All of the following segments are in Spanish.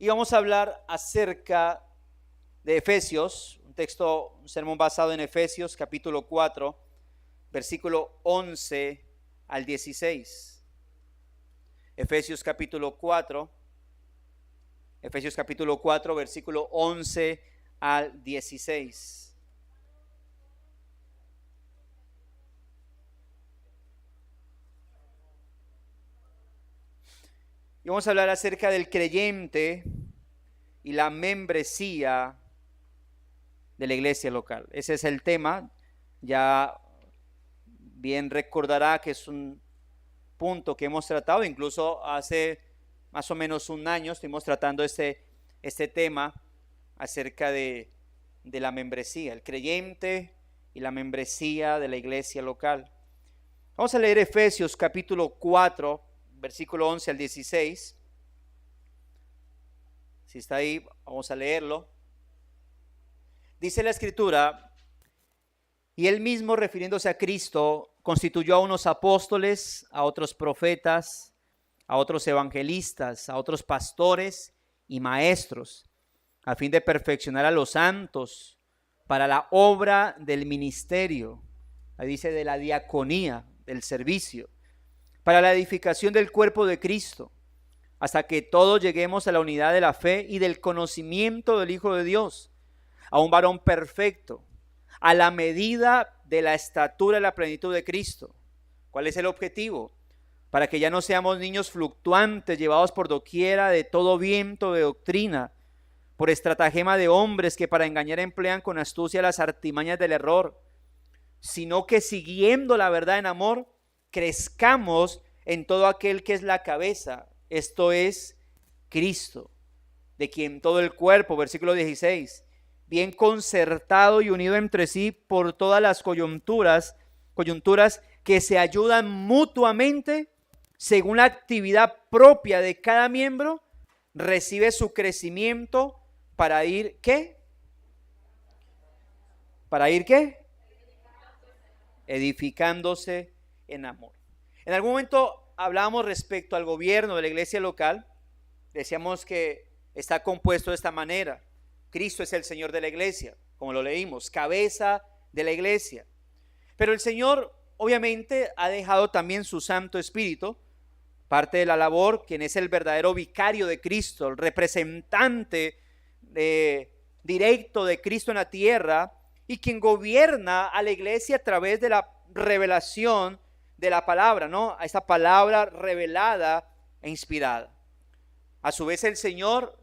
Y vamos a hablar acerca de Efesios, un sermón basado en Efesios capítulo 4, versículo 11 al 16. Efesios capítulo 4, versículo 11 al 16. Y vamos a hablar acerca del creyente y la membresía de la iglesia local. Ese es el tema. Ya bien recordará que es un punto que hemos tratado, incluso hace más o menos un año estuvimos tratando este tema acerca de la membresía, el creyente y la membresía de la iglesia local. Vamos a leer Efesios capítulo 4, versículo 11 al 16. Si está ahí, vamos a leerlo. Dice la Escritura: y él mismo, refiriéndose a Cristo, constituyó a unos apóstoles, a otros profetas, a otros evangelistas, a otros pastores y maestros, a fin de perfeccionar a los santos para la obra del ministerio. Ahí dice de la diaconía, del servicio, para la edificación del cuerpo de Cristo, hasta que todos lleguemos a la unidad de la fe y del conocimiento del Hijo de Dios, a un varón perfecto, a la medida de la estatura y la plenitud de Cristo. ¿Cuál es el objetivo? Para que ya no seamos niños fluctuantes, llevados por doquiera de todo viento de doctrina, por estratagema de hombres que para engañar emplean con astucia las artimañas del error, sino que siguiendo la verdad en amor, crezcamos en todo aquel que es la cabeza, esto es Cristo, de quien todo el cuerpo, versículo 16, bien concertado y unido entre sí por todas las coyunturas que se ayudan mutuamente según la actividad propia de cada miembro, recibe su crecimiento para ir, ¿qué? ¿Para ir qué? Edificándose en amor. En algún momento hablábamos respecto al gobierno de la iglesia local. Decíamos que está compuesto de esta manera: Cristo es el Señor de la iglesia, como lo leímos, cabeza de la iglesia. Pero el Señor obviamente ha dejado también su Santo Espíritu, parte de la labor, quien es el verdadero vicario de Cristo, el representante directo de Cristo en la tierra, y quien gobierna a la iglesia a través de la revelación de la palabra, ¿no? A esta palabra revelada e inspirada. A su vez el Señor,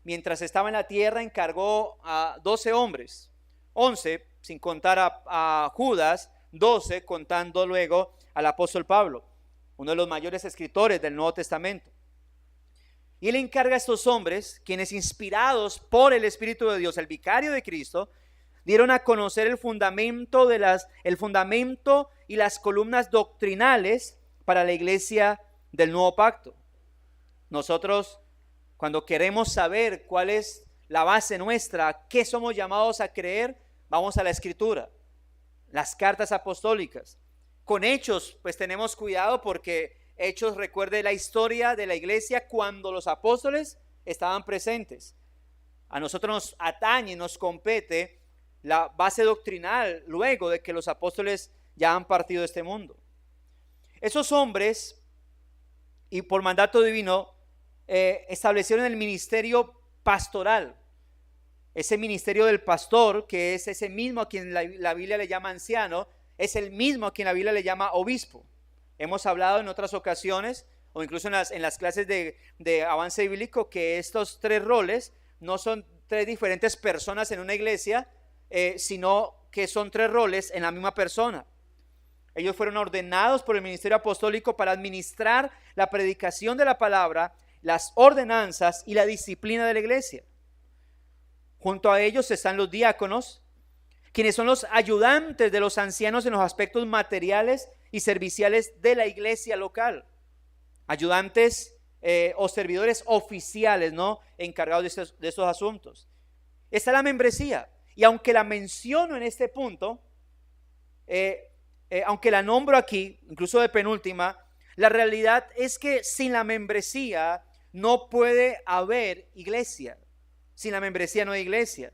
mientras estaba en la tierra, encargó a 12 hombres, 11 sin contar a Judas, 12 contando luego al apóstol Pablo, uno de los mayores escritores del Nuevo Testamento. Y él encarga a estos hombres, quienes inspirados por el Espíritu de Dios, el vicario de Cristo, dieron a conocer el fundamento y las columnas doctrinales para la iglesia del Nuevo Pacto. Nosotros, cuando queremos saber cuál es la base nuestra, qué somos llamados a creer, vamos a la Escritura, las cartas apostólicas. Con Hechos, pues tenemos cuidado, porque Hechos recuerde la historia de la iglesia cuando los apóstoles estaban presentes. A nosotros nos atañe, nos compete la base doctrinal luego de que los apóstoles ya han partido de este mundo. Esos hombres, y por mandato divino, establecieron el ministerio pastoral, ese ministerio del pastor, que es ese mismo a quien la Biblia le llama anciano, es el mismo a quien la Biblia le llama obispo. Hemos hablado en otras ocasiones, o incluso en las clases de avance bíblico, que estos tres roles no son tres diferentes personas en una iglesia, sino que son tres roles en la misma persona. Ellos fueron ordenados por el ministerio apostólico para administrar la predicación de la palabra, las ordenanzas y la disciplina de la iglesia. Junto a ellos están los diáconos, quienes son los ayudantes de los ancianos en los aspectos materiales y serviciales de la iglesia local. Ayudantes o servidores oficiales, ¿no?, encargados de estos asuntos. Está la membresía, y aunque la menciono en este punto, aunque la nombro aquí, incluso de penúltima, la realidad es que sin la membresía no puede haber iglesia. Sin la membresía no hay iglesia.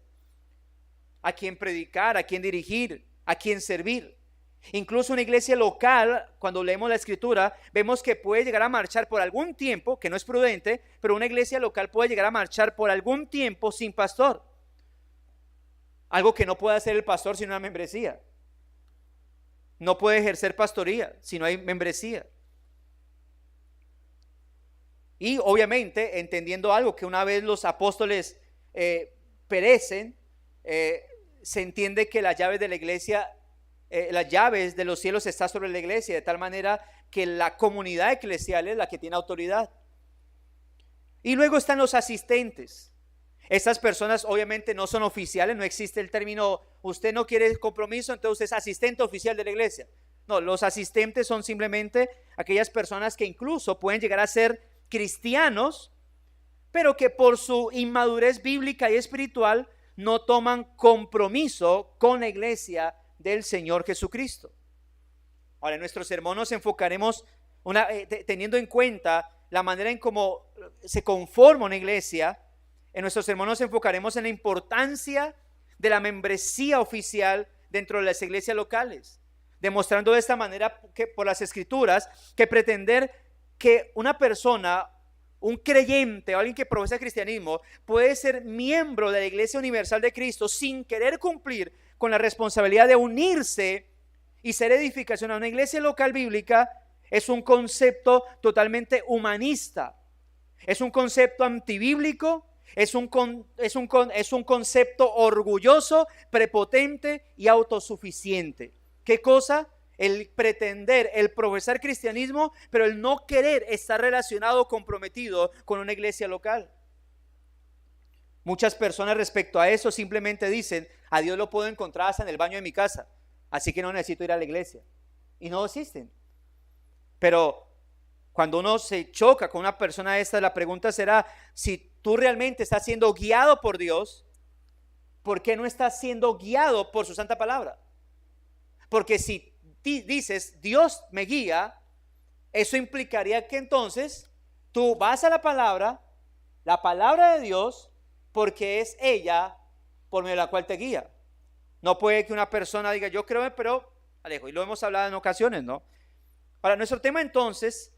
A quién predicar, a quién dirigir, a quién servir. Incluso una iglesia local, cuando leemos la escritura, vemos que puede llegar a marchar por algún tiempo, que no es prudente, pero una iglesia local puede llegar a marchar por algún tiempo sin pastor. Algo que no puede hacer el pastor sin una membresía. No puede ejercer pastoría si no hay membresía. Y obviamente, entendiendo algo, que una vez los apóstoles perecen, se entiende que las llaves de la iglesia, las llaves de los cielos están sobre la iglesia, de tal manera que la comunidad eclesial es la que tiene autoridad. Y luego están los asistentes. Estas personas obviamente no son oficiales, no existe el término, usted no quiere compromiso, entonces usted es asistente oficial de la iglesia. No, los asistentes son simplemente aquellas personas que incluso pueden llegar a ser cristianos, pero que por su inmadurez bíblica y espiritual no toman compromiso con la iglesia del Señor Jesucristo. Ahora, en nuestro sermón nos enfocaremos teniendo en cuenta la manera en cómo se conforma una iglesia. En nuestro sermón nos enfocaremos en la importancia de la membresía oficial dentro de las iglesias locales, demostrando de esta manera que por las escrituras que pretender que una persona, un creyente o alguien que profesa cristianismo puede ser miembro de la Iglesia Universal de Cristo sin querer cumplir con la responsabilidad de unirse y ser edificación a una iglesia local bíblica, es un concepto totalmente humanista, es un concepto antibíblico, es un concepto orgulloso, prepotente y autosuficiente. ¿Qué cosa? El pretender, el profesar cristianismo, pero el no querer estar relacionado, comprometido con una iglesia local. Muchas personas respecto a eso simplemente dicen, a Dios lo puedo encontrar hasta en el baño de mi casa, así que no necesito ir a la iglesia. Y no existen. Pero cuando uno se choca con una persona esta, la pregunta será, si tú realmente estás siendo guiado por Dios, ¿por qué no estás siendo guiado por su santa palabra? Porque si dices, Dios me guía, eso implicaría que entonces tú vas a la palabra de Dios, porque es ella por medio de la cual te guía. No puede que una persona diga, yo creo, pero Alejo, y lo hemos hablado en ocasiones, ¿no? Ahora, nuestro tema entonces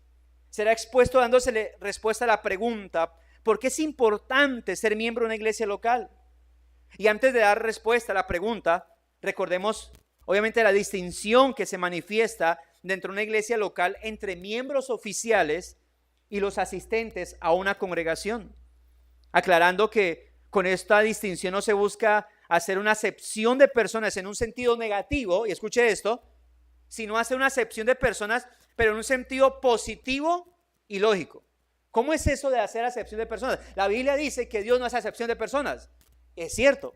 será expuesto dándosele respuesta a la pregunta, ¿por qué es importante ser miembro de una iglesia local? Y antes de dar respuesta a la pregunta, recordemos obviamente la distinción que se manifiesta dentro de una iglesia local entre miembros oficiales y los asistentes a una congregación. Aclarando que con esta distinción no se busca hacer una acepción de personas en un sentido negativo, y escuche esto, sino hacer una acepción de personas, pero en un sentido positivo y lógico. ¿Cómo es eso de hacer acepción de personas? La Biblia dice que Dios no hace acepción de personas. Es cierto.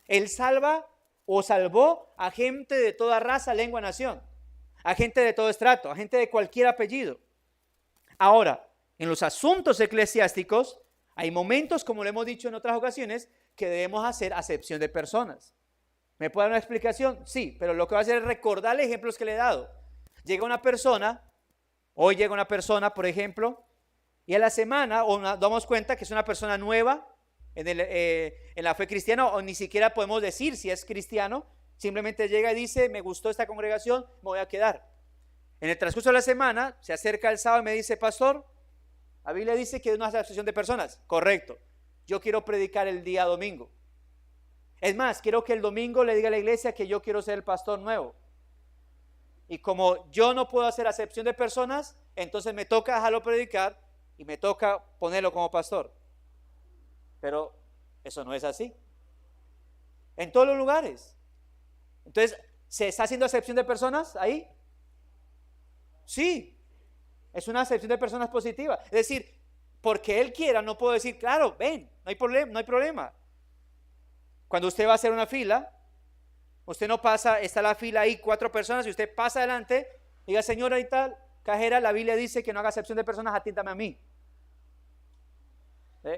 Él salva o salvó a gente de toda raza, lengua, nación, a gente de todo estrato, a gente de cualquier apellido. Ahora, en los asuntos eclesiásticos, hay momentos, como lo hemos dicho en otras ocasiones, que debemos hacer acepción de personas. ¿Me puede dar una explicación? Sí, pero lo que voy a hacer es recordarle ejemplos que le he dado. Hoy llega una persona, por ejemplo, y a la semana damos cuenta que es una persona nueva en la fe cristiana, o ni siquiera podemos decir si es cristiano, simplemente llega y dice, me gustó esta congregación, me voy a quedar. En el transcurso de la semana, se acerca el sábado y me dice, pastor, la Biblia dice que es una asociación de personas. Correcto. Yo quiero predicar el día domingo. Es más, quiero que el domingo le diga a la iglesia que yo quiero ser el pastor nuevo. Y como yo no puedo hacer acepción de personas, entonces me toca dejarlo predicar y me toca ponerlo como pastor. Pero eso no es así. En todos los lugares. Entonces, ¿se está haciendo acepción de personas ahí? Sí. Es una acepción de personas positiva. Es decir, porque él quiera, no puedo decir, claro, ven, no hay problema. Cuando usted va a hacer una fila, usted no pasa, está la fila ahí, 4 personas, y usted pasa adelante, diga, señora y tal, cajera, la Biblia dice que no haga acepción de personas, atiéndame a mí.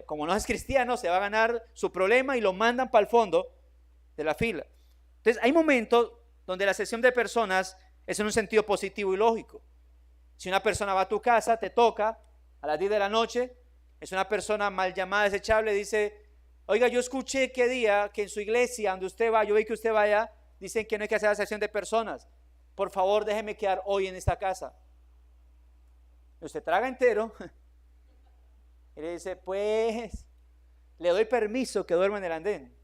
Como no es cristiano, se va a ganar su problema y lo mandan para el fondo de la fila. Entonces, hay momentos donde la acepción de personas es en un sentido positivo y lógico. Si una persona va a tu casa, te toca a las 10 de la noche, es una persona mal llamada, desechable, dice, oiga, yo escuché que día que en su iglesia, donde usted va, yo vi que usted vaya, dicen que no hay que hacer acepción de personas. Por favor, déjeme quedar hoy en esta casa. Y usted traga entero y le dice, pues, le doy permiso que duerma en el andén,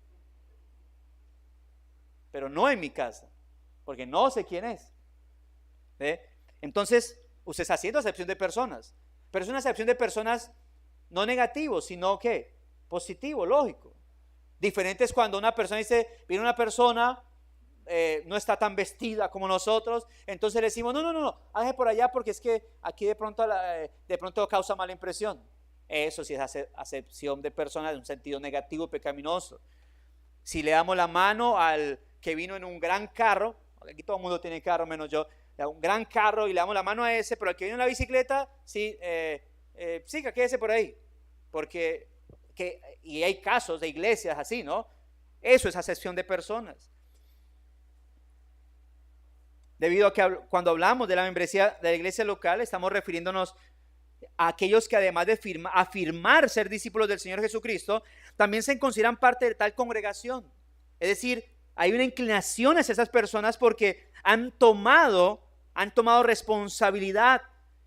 pero no en mi casa, porque no sé quién es. ¿Ve? Entonces, usted está haciendo acepción de personas, pero es una acepción de personas no negativo, sino que positivo, lógico. Diferente es cuando una persona dice, viene una persona, no está tan vestida como nosotros, entonces le decimos, no, hágase por allá porque es que aquí de pronto causa mala impresión. Eso sí es acepción de personas en un sentido negativo, pecaminoso. Si le damos la mano al que vino en un gran carro, aquí todo el mundo tiene carro menos yo, un gran carro y le damos la mano a ese, pero al que vino en la bicicleta, sí, siga, quédese por ahí, porque y hay casos de iglesias así, ¿no? Eso es acepción de personas. Debido a que cuando hablamos de la membresía de la iglesia local, estamos refiriéndonos a aquellos que además de afirmar ser discípulos del Señor Jesucristo, también se consideran parte de tal congregación. Es decir, hay una inclinación hacia esas personas porque han tomado responsabilidad,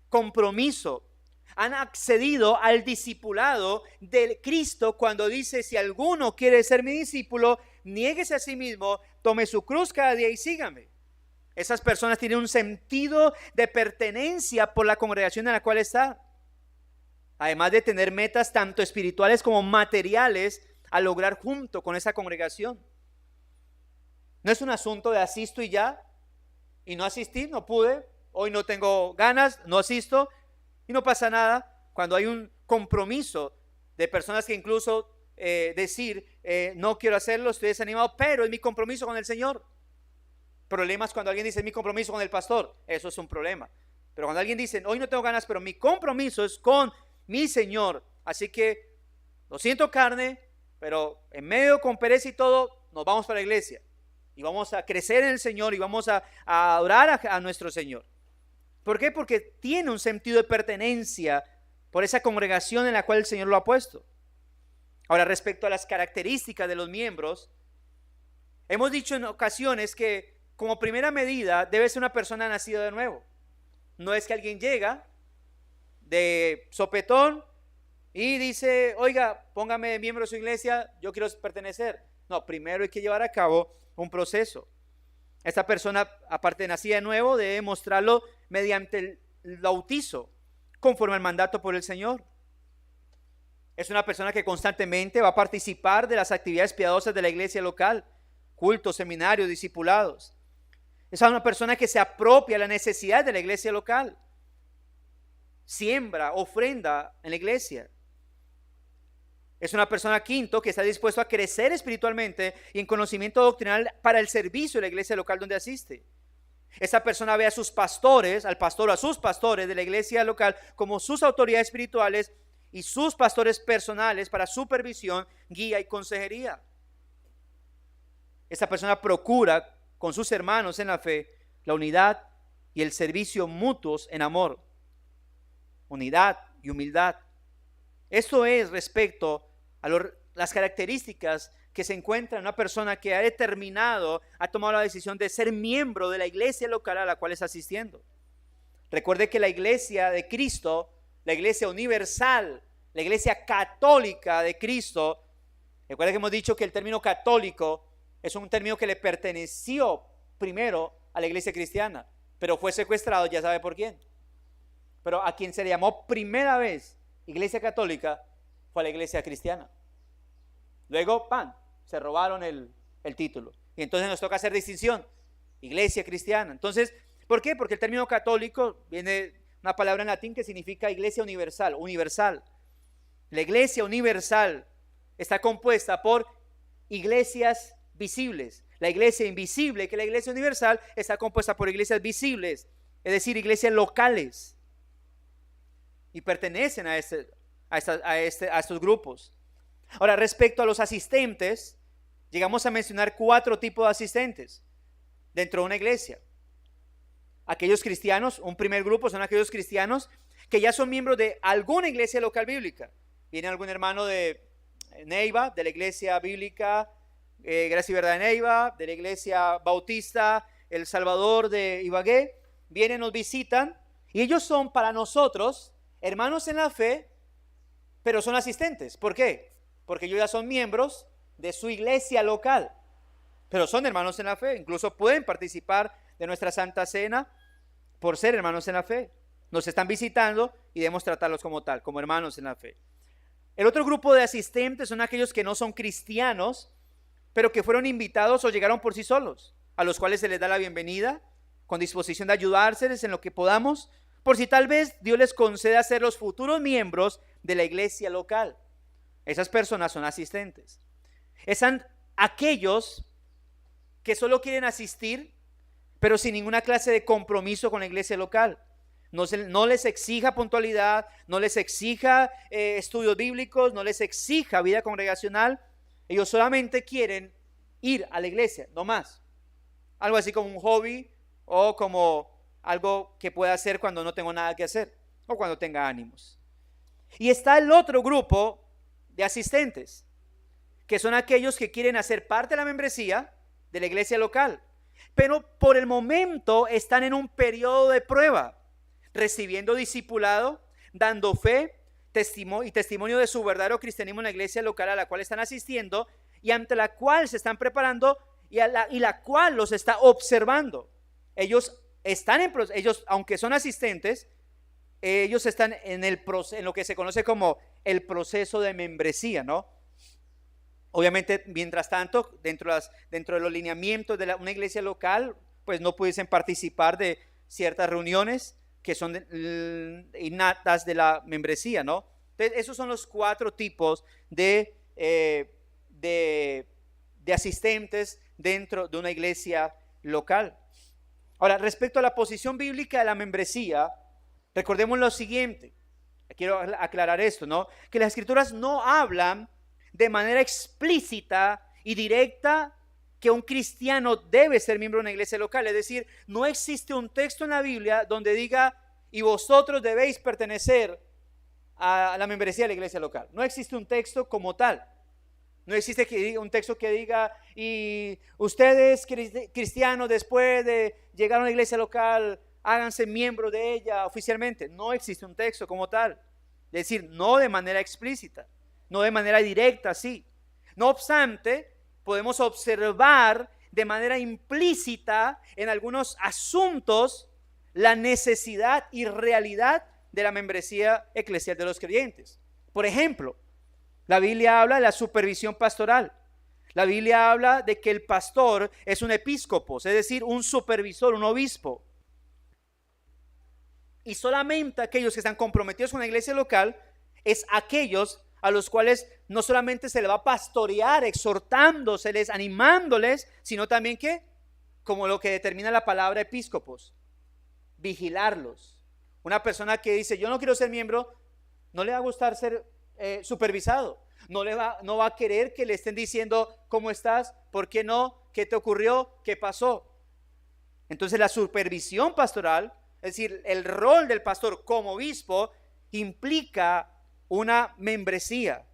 compromiso, han accedido al discipulado de Cristo cuando dice, si alguno quiere ser mi discípulo, niéguese a sí mismo, tome su cruz cada día y sígame. Esas personas tienen un sentido de pertenencia por la congregación en la cual está, además de tener metas tanto espirituales como materiales a lograr junto con esa congregación. No es un asunto de asisto y ya, y no asistí, no pude, hoy no tengo ganas, no asisto, y no pasa nada. Cuando hay un compromiso de personas que incluso decir, no quiero hacerlo, estoy desanimado, pero es mi compromiso con el Señor. Problemas cuando alguien dice, es mi compromiso con el pastor, eso es un problema. Pero cuando alguien dice, hoy no tengo ganas, pero mi compromiso es con mi Señor, así que lo siento carne, pero en medio con pereza y todo, nos vamos para la iglesia y vamos a crecer en el Señor y vamos a adorar a nuestro Señor. ¿Por qué? Porque tiene un sentido de pertenencia por esa congregación en la cual el Señor lo ha puesto. Ahora, respecto a las características de los miembros, hemos dicho en ocasiones que como primera medida debe ser una persona nacida de nuevo. No es que alguien llega de sopetón y dice, oiga, póngame de miembro de su iglesia, yo quiero pertenecer. No, primero hay que llevar a cabo un proceso. Esta persona, aparte de nacida de nuevo, debe mostrarlo mediante el bautizo, conforme al mandato por el Señor. Es una persona que constantemente va a participar de las actividades piadosas de la iglesia local, cultos, seminarios, discipulados. Es una persona que se apropia la necesidad de la iglesia local. Siembra, ofrenda en la iglesia. Es una persona, quinto, que está dispuesto a crecer espiritualmente y en conocimiento doctrinal para el servicio de la iglesia local donde asiste. Esa persona ve a sus pastores, al pastor o a sus pastores de la iglesia local como sus autoridades espirituales y sus pastores personales para supervisión, guía y consejería. Esta persona procura con sus hermanos en la fe la unidad y el servicio mutuos en amor, unidad y humildad. Esto es respecto a las características que se encuentra en una persona que ha determinado, ha tomado la decisión de ser miembro de la iglesia local a la cual está asistiendo. Recuerde que la iglesia de Cristo, la iglesia universal, la iglesia católica de Cristo, recuerde que hemos dicho que el término católico es un término que le perteneció primero a la iglesia cristiana, pero fue secuestrado, ya sabe por quién. Pero a quien se le llamó primera vez iglesia católica fue a la iglesia cristiana. Luego, se robaron el título. Y entonces nos toca hacer distinción. Iglesia cristiana. Entonces, ¿por qué? Porque el término católico viene una palabra en latín que significa iglesia universal, universal. La iglesia universal está compuesta por iglesias visibles. La iglesia invisible, que la iglesia universal, está compuesta por iglesias visibles, es decir, iglesias locales. Y pertenecen a estos grupos. Ahora, respecto a los asistentes, llegamos a mencionar 4 tipos de asistentes dentro de una iglesia. Aquellos cristianos, un primer grupo son aquellos cristianos que ya son miembros de alguna iglesia local bíblica. viene algún hermano de Neiva, de la iglesia bíblica Gracia y Verdad de Neiva, de la iglesia bautista El Salvador de Ibagué, vienen, nos visitan, y ellos son para nosotros hermanos en la fe, pero son asistentes. ¿Por qué? Porque ellos ya son miembros de su iglesia local, pero son hermanos en la fe, incluso pueden participar de nuestra Santa Cena por ser hermanos en la fe. Nos están visitando y debemos tratarlos como tal, como hermanos en la fe. El otro grupo de asistentes son aquellos que no son cristianos, pero que fueron invitados o llegaron por sí solos, a los cuales se les da la bienvenida, con disposición de ayudárseles en lo que podamos, por si tal vez Dios les conceda ser los futuros miembros de la iglesia local. Esas personas son asistentes. Están aquellos que solo quieren asistir, pero sin ninguna clase de compromiso con la iglesia local. No les exija puntualidad, no les exija estudios bíblicos, no les exija vida congregacional. Ellos solamente quieren ir a la iglesia, no más. Algo así como un hobby o como algo que pueda hacer cuando no tengo nada que hacer o cuando tenga ánimos. Y está el otro grupo de asistentes, que son aquellos que quieren hacer parte de la membresía de la iglesia local, pero por el momento están en un periodo de prueba, recibiendo discipulado, dando fe, testimonio de su verdadero cristianismo en la iglesia local a la cual están asistiendo y ante la cual se están preparando y la cual los está observando. Ellos, aunque son asistentes, ellos están en lo que se conoce como el proceso de membresía, ¿no? Obviamente, mientras tanto, dentro de los lineamientos de una iglesia local, pues no pudiesen participar de ciertas reuniones que son innatas de la membresía, ¿no? Entonces, esos son los 4 tipos de asistentes dentro de una iglesia local. Ahora, respecto a la posición bíblica de la membresía, recordemos lo siguiente. Quiero aclarar esto, ¿no? Que las escrituras no hablan de manera explícita y directa que un cristiano debe ser miembro de una iglesia local. Es decir, no existe un texto en la Biblia donde diga, y vosotros debéis pertenecer a la membresía de la iglesia local. No existe un texto como tal. No existe un texto que diga, y ustedes cristianos después de llegar a una iglesia local, háganse miembros de ella oficialmente. No existe un texto como tal. Es decir, no de manera explícita, no de manera directa, sí. No obstante, podemos observar de manera implícita en algunos asuntos la necesidad y realidad de la membresía eclesial de los creyentes. Por ejemplo, la Biblia habla de la supervisión pastoral. La Biblia habla de que el pastor es un episcopo, es decir, un supervisor, un obispo. Y solamente aquellos que están comprometidos con la iglesia local es aquellos a los cuales no solamente se les va a pastorear, exhortándoseles, animándoles, sino también que, como lo que determina la palabra episcopos, vigilarlos. Una persona que dice, yo no quiero ser miembro, no le va a gustar ser supervisado. No va a querer que le estén diciendo, ¿cómo estás? ¿Por qué no? ¿Qué te ocurrió? ¿Qué pasó? Entonces la supervisión pastoral, es decir, el rol del pastor como obispo, implica una membresía,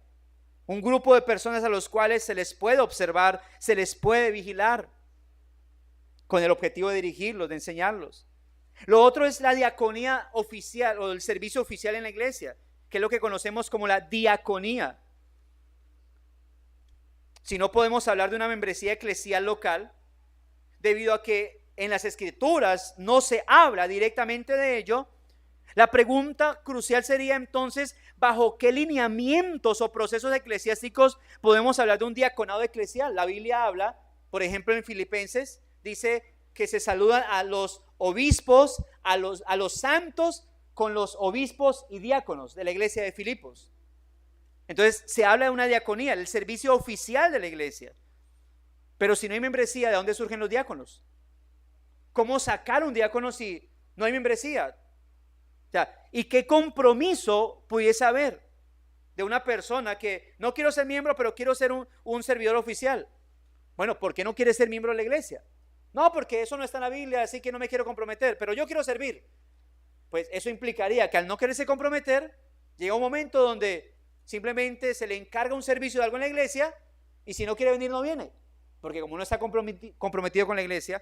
un grupo de personas a los cuales se les puede observar, se les puede vigilar, con el objetivo de dirigirlos, de enseñarlos. Lo otro es la diaconía oficial o el servicio oficial en la iglesia, que es lo que conocemos como la diaconía. Si no podemos hablar de una membresía eclesial local, debido a que en las escrituras no se habla directamente de ello, la pregunta crucial sería entonces, ¿bajo qué lineamientos o procesos eclesiásticos podemos hablar de un diaconado eclesial? La Biblia habla, por ejemplo en Filipenses, dice que se saludan a los obispos, a los santos con los obispos y diáconos de la iglesia de Filipos. Entonces se habla de una diaconía, el servicio oficial de la iglesia. Pero si no hay membresía, ¿de dónde surgen los diáconos? ¿Cómo sacar un diácono si no hay membresía? O sea, ¿y qué compromiso pudiese haber de una persona que no quiero ser miembro, pero quiero ser un servidor oficial? Bueno, ¿por qué no quiere ser miembro de la iglesia? No, porque eso no está en la Biblia, así que no me quiero comprometer, pero yo quiero servir. Pues eso implicaría que al no quererse comprometer, llega un momento donde simplemente se le encarga un servicio de algo en la iglesia y si no quiere venir no viene, porque como no está comprometido con la iglesia,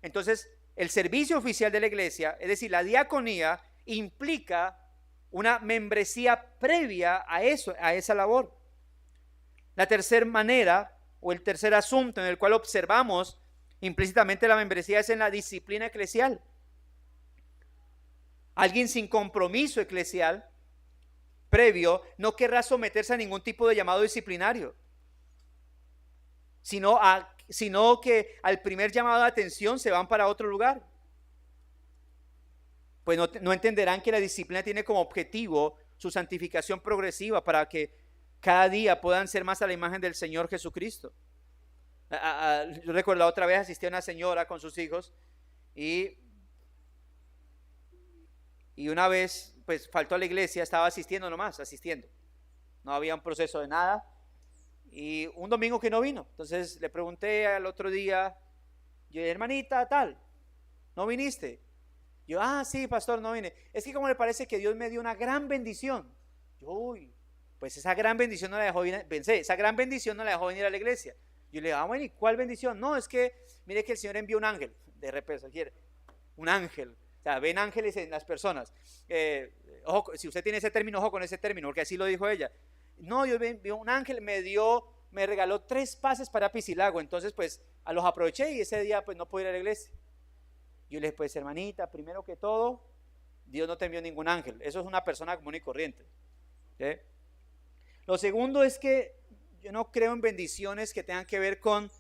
entonces el servicio oficial de la iglesia, es decir, la diaconía, implica una membresía previa a eso, a esa labor. La tercera manera o el tercer asunto en el cual observamos implícitamente la membresía es en la disciplina eclesial. Alguien sin compromiso eclesial previo no querrá someterse a ningún tipo de llamado disciplinario, sino que al primer llamado de atención se van para otro lugar. Pues no entenderán que la disciplina tiene como objetivo su santificación progresiva para que cada día puedan ser más a la imagen del Señor Jesucristo. Yo recuerdo la otra vez asistí a una señora con sus hijos y una vez pues faltó a la iglesia, estaba asistiendo nomás, no había un proceso de nada y un domingo que no vino. Entonces le pregunté al otro día, yo dije, hermanita tal, ¿no viniste? Yo, sí pastor, no vine. Es que como le parece que Dios me dio una gran bendición. Yo, uy, pues esa gran bendición no la dejó venir, esa gran bendición no la dejó venir a la iglesia. Yo le digo, bueno, ¿y cuál bendición? No, es que mire que el Señor envió un ángel, de repente, quiere, un ángel. O sea, ven ángeles en las personas. Ojo, si usted tiene ese término, ojo con ese término, porque así lo dijo ella. No, yo vi un ángel, me regaló 3 pases para Piscilago, entonces pues los aproveché y ese día pues no pude ir a la iglesia. Yo le dije, pues hermanita, primero que todo, Dios no te envió ningún ángel, eso es una persona común y corriente. ¿Sí? Lo segundo es que yo no creo en bendiciones que tengan que ver con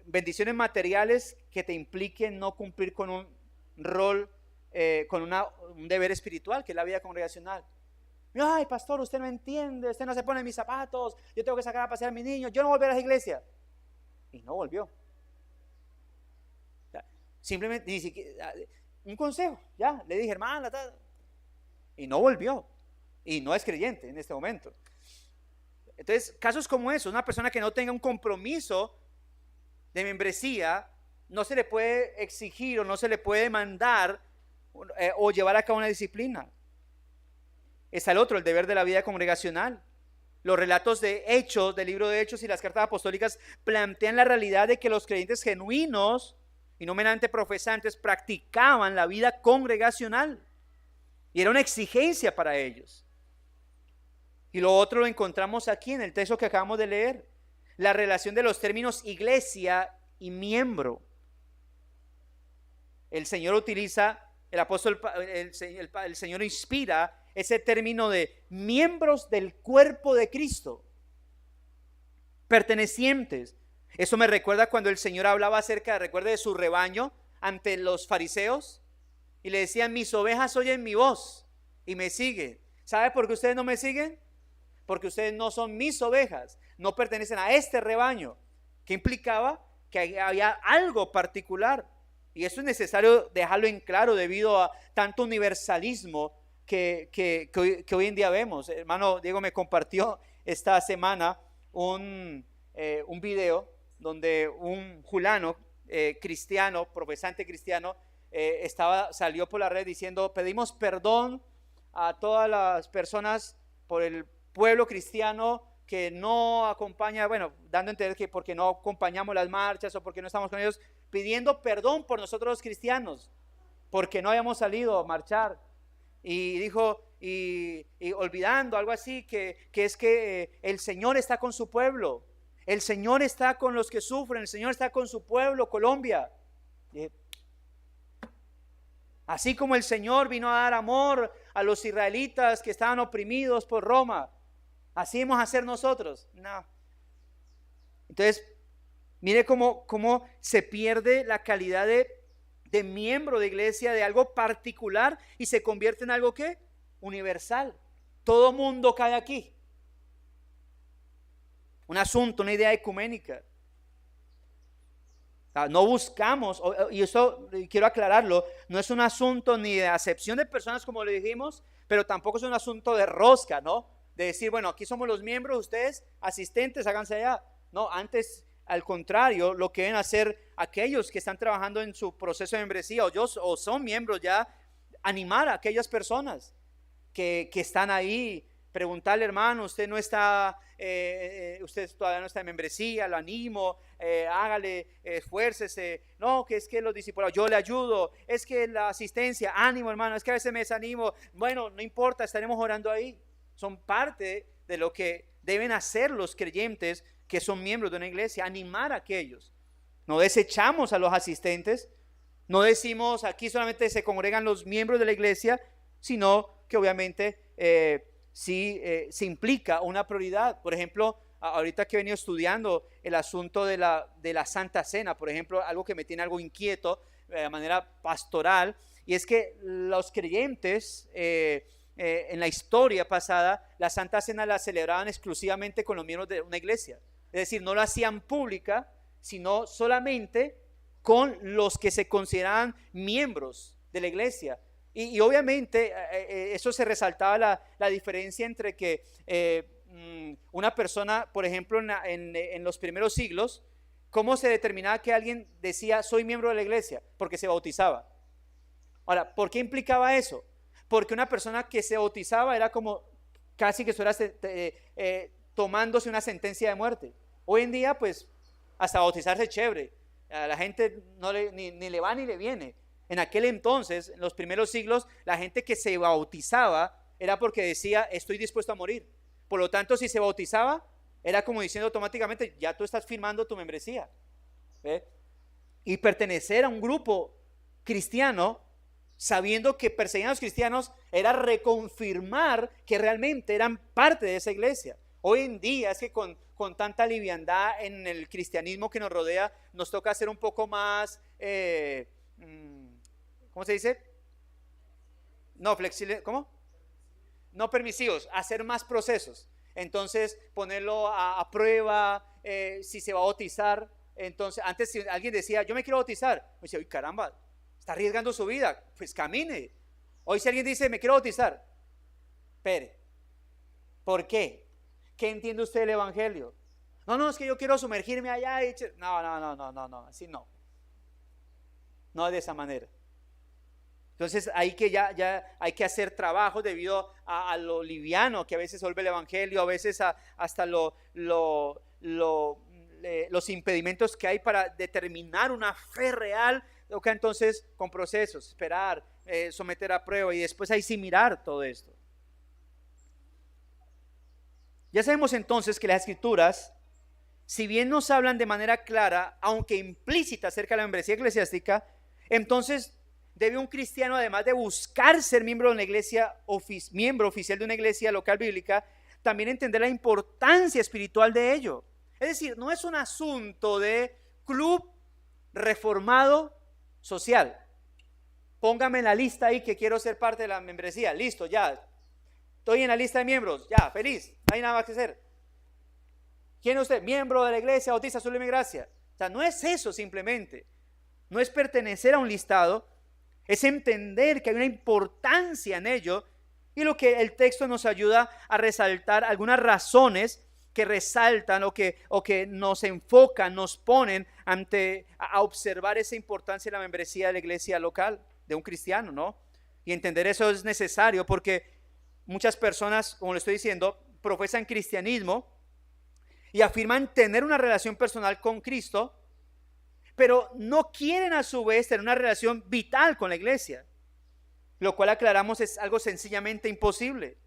bendiciones materiales que te impliquen no cumplir con un rol, con un deber espiritual, que es la vida congregacional. Ay, pastor, usted no entiende, usted no se pone en mis zapatos, yo tengo que sacar a pasear a mi niño, yo no volveré a la iglesia. Y no volvió. O sea, simplemente, ni siquiera, un consejo, ya, le dije, hermana, tal, y no volvió. Y no es creyente en este momento. Entonces, casos como esos, una persona que no tenga un compromiso de membresía, no se le puede exigir o no se le puede mandar o llevar a cabo una disciplina. Está el otro, el deber de la vida congregacional. Los relatos de Hechos, del libro de Hechos y las cartas apostólicas plantean la realidad de que los creyentes genuinos y no meramente profesantes practicaban la vida congregacional y era una exigencia para ellos. Y lo otro lo encontramos aquí en el texto que acabamos de leer, la relación de los términos iglesia y miembro. El Señor utiliza, el Señor inspira ese término de miembros del cuerpo de Cristo, pertenecientes. Eso me recuerda cuando el Señor hablaba recuerde de su rebaño ante los fariseos y le decían, mis ovejas oyen mi voz y me siguen. ¿Sabe por qué ustedes no me siguen? Porque ustedes no son mis ovejas, no pertenecen a este rebaño. ¿Qué implicaba? Que había algo particular. Y eso es necesario dejarlo en claro debido a tanto universalismo que hoy en día vemos. Hermano Diego me compartió esta semana un video donde un fulano cristiano, profesante cristiano, salió por la red diciendo, pedimos perdón a todas las personas por el pueblo cristiano que no acompaña, bueno, dando a entender que porque no acompañamos las marchas o porque no estamos con ellos, pidiendo perdón por nosotros los cristianos, porque no habíamos salido a marchar. Y dijo, y olvidando algo así, que es que el Señor está con su pueblo, el Señor está con los que sufren, el Señor está con su pueblo, Colombia. Así como el Señor vino a dar amor a los israelitas que estaban oprimidos por Roma, así vamos a hacer nosotros. No. Entonces, mire cómo se pierde la calidad de miembro de iglesia, de algo particular, y se convierte en algo ¿qué? Universal. Todo mundo cae aquí. Un asunto, una idea ecuménica. No buscamos, y eso quiero aclararlo, no es un asunto ni de acepción de personas como le dijimos, pero tampoco es un asunto de rosca, ¿no? De decir, bueno, aquí somos los miembros, ustedes asistentes, háganse allá. No, antes, al contrario, lo que deben hacer aquellos que están trabajando en su proceso de membresía o son miembros ya, animar a aquellas personas que están ahí, preguntarle, hermano, usted no está, usted todavía no está en membresía, lo animo, hágale, esfuércese. No, que es que los discípulos, yo le ayudo, es que la asistencia, ánimo, hermano, es que a veces me desanimo. Bueno, no importa, estaremos orando ahí. Son parte de lo que deben hacer los creyentes que son miembros de una iglesia, animar a aquellos. No desechamos a los asistentes, no decimos aquí solamente se congregan los miembros de la iglesia, sino que obviamente sí se implica una prioridad. Por ejemplo, ahorita que he venido estudiando el asunto de la Santa Cena, por ejemplo, algo que me tiene algo inquieto de manera pastoral, y es que los creyentes en la historia pasada, la Santa Cena la celebraban exclusivamente con los miembros de una iglesia. Es decir, no lo hacían pública, sino solamente con los que se consideraban miembros de la iglesia. Y obviamente eso se resaltaba la diferencia entre que una persona, por ejemplo, en los primeros siglos, ¿cómo se determinaba que alguien decía soy miembro de la iglesia? Porque se bautizaba. Ahora, ¿por qué implicaba eso? Porque una persona que se bautizaba era como casi que estuviera tomándose una sentencia de muerte. Hoy en día, pues, hasta bautizarse es chévere. A la gente ni le va ni le viene. En aquel entonces, en los primeros siglos, la gente que se bautizaba era porque decía, estoy dispuesto a morir. Por lo tanto, si se bautizaba, era como diciendo automáticamente, ya tú estás firmando tu membresía. ¿Ve? Y pertenecer a un grupo cristiano, sabiendo que perseguían a los cristianos, era reconfirmar que realmente eran parte de esa iglesia. Hoy en día es que con tanta liviandad en el cristianismo que nos rodea, nos toca ser un poco más, ¿cómo se dice? No, flexible, ¿cómo? No permisivos, hacer más procesos. Entonces, ponerlo a prueba, si se va a bautizar. Entonces, antes si alguien decía, yo me quiero bautizar, me decía, uy, caramba, está arriesgando su vida, pues camine. Hoy si alguien dice, me quiero bautizar, espere, ¿por qué? ¿Qué entiende usted del evangelio? No, es que yo quiero sumergirme allá y... No, así no. No es de esa manera. Entonces hay que ya hay que hacer trabajo debido a lo liviano que a veces vuelve el evangelio, a veces hasta los impedimentos que hay para determinar una fe real. Ok, entonces con procesos, esperar, someter a prueba y después ahí sí mirar todo esto. Ya sabemos entonces que las escrituras, si bien nos hablan de manera clara, aunque implícita acerca de la membresía eclesiástica, entonces debe un cristiano, además de buscar ser miembro de una iglesia, miembro oficial de una iglesia local bíblica, también entender la importancia espiritual de ello. Es decir, no es un asunto de club reformado social. Póngame en la lista ahí que quiero ser parte de la membresía. Listo, ya. Estoy en la lista de miembros, ya, feliz, no hay nada más que hacer. ¿Quién es usted? Miembro de la iglesia bautista Sublime Gracia. O sea, no es eso simplemente. No es pertenecer a un listado, es entender que hay una importancia en ello. Y lo que el texto nos ayuda a resaltar algunas razones que resaltan o que nos enfocan, nos ponen a observar esa importancia de la membresía de la iglesia local, de un cristiano, ¿no? Y entender eso es necesario porque muchas personas, como le estoy diciendo, profesan cristianismo y afirman tener una relación personal con Cristo, pero no quieren a su vez tener una relación vital con la iglesia, lo cual aclaramos es algo sencillamente imposible.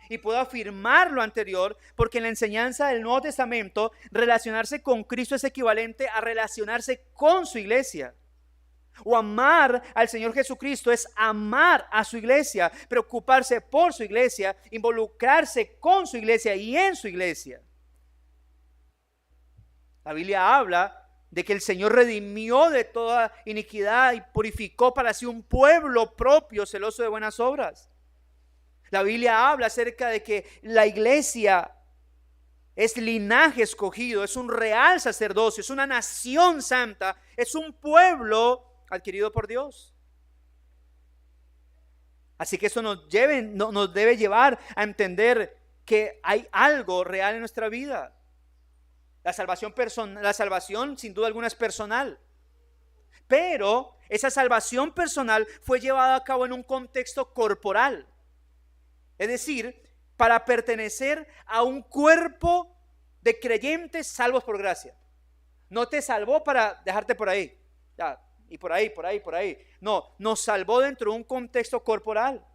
Y puedo afirmar lo anterior porque en la enseñanza del Nuevo Testamento, relacionarse con Cristo es equivalente a relacionarse con su iglesia. O amar al Señor Jesucristo es amar a su iglesia, preocuparse por su iglesia, involucrarse con su iglesia y en su iglesia. La Biblia habla de que el Señor redimió de toda iniquidad y purificó para sí un pueblo propio, celoso de buenas obras. La Biblia habla acerca de que la iglesia es linaje escogido, es un real sacerdocio, es una nación santa, es un pueblo adquirido por Dios. Así que eso nos debe llevar a entender que hay algo real en nuestra vida. La salvación sin duda alguna es personal, pero esa salvación personal fue llevada a cabo en un contexto corporal. Es decir, para pertenecer a un cuerpo de creyentes salvos por gracia. No te salvó para dejarte por ahí, ya, y por ahí, por ahí, por ahí. No, nos salvó dentro de un contexto corporal.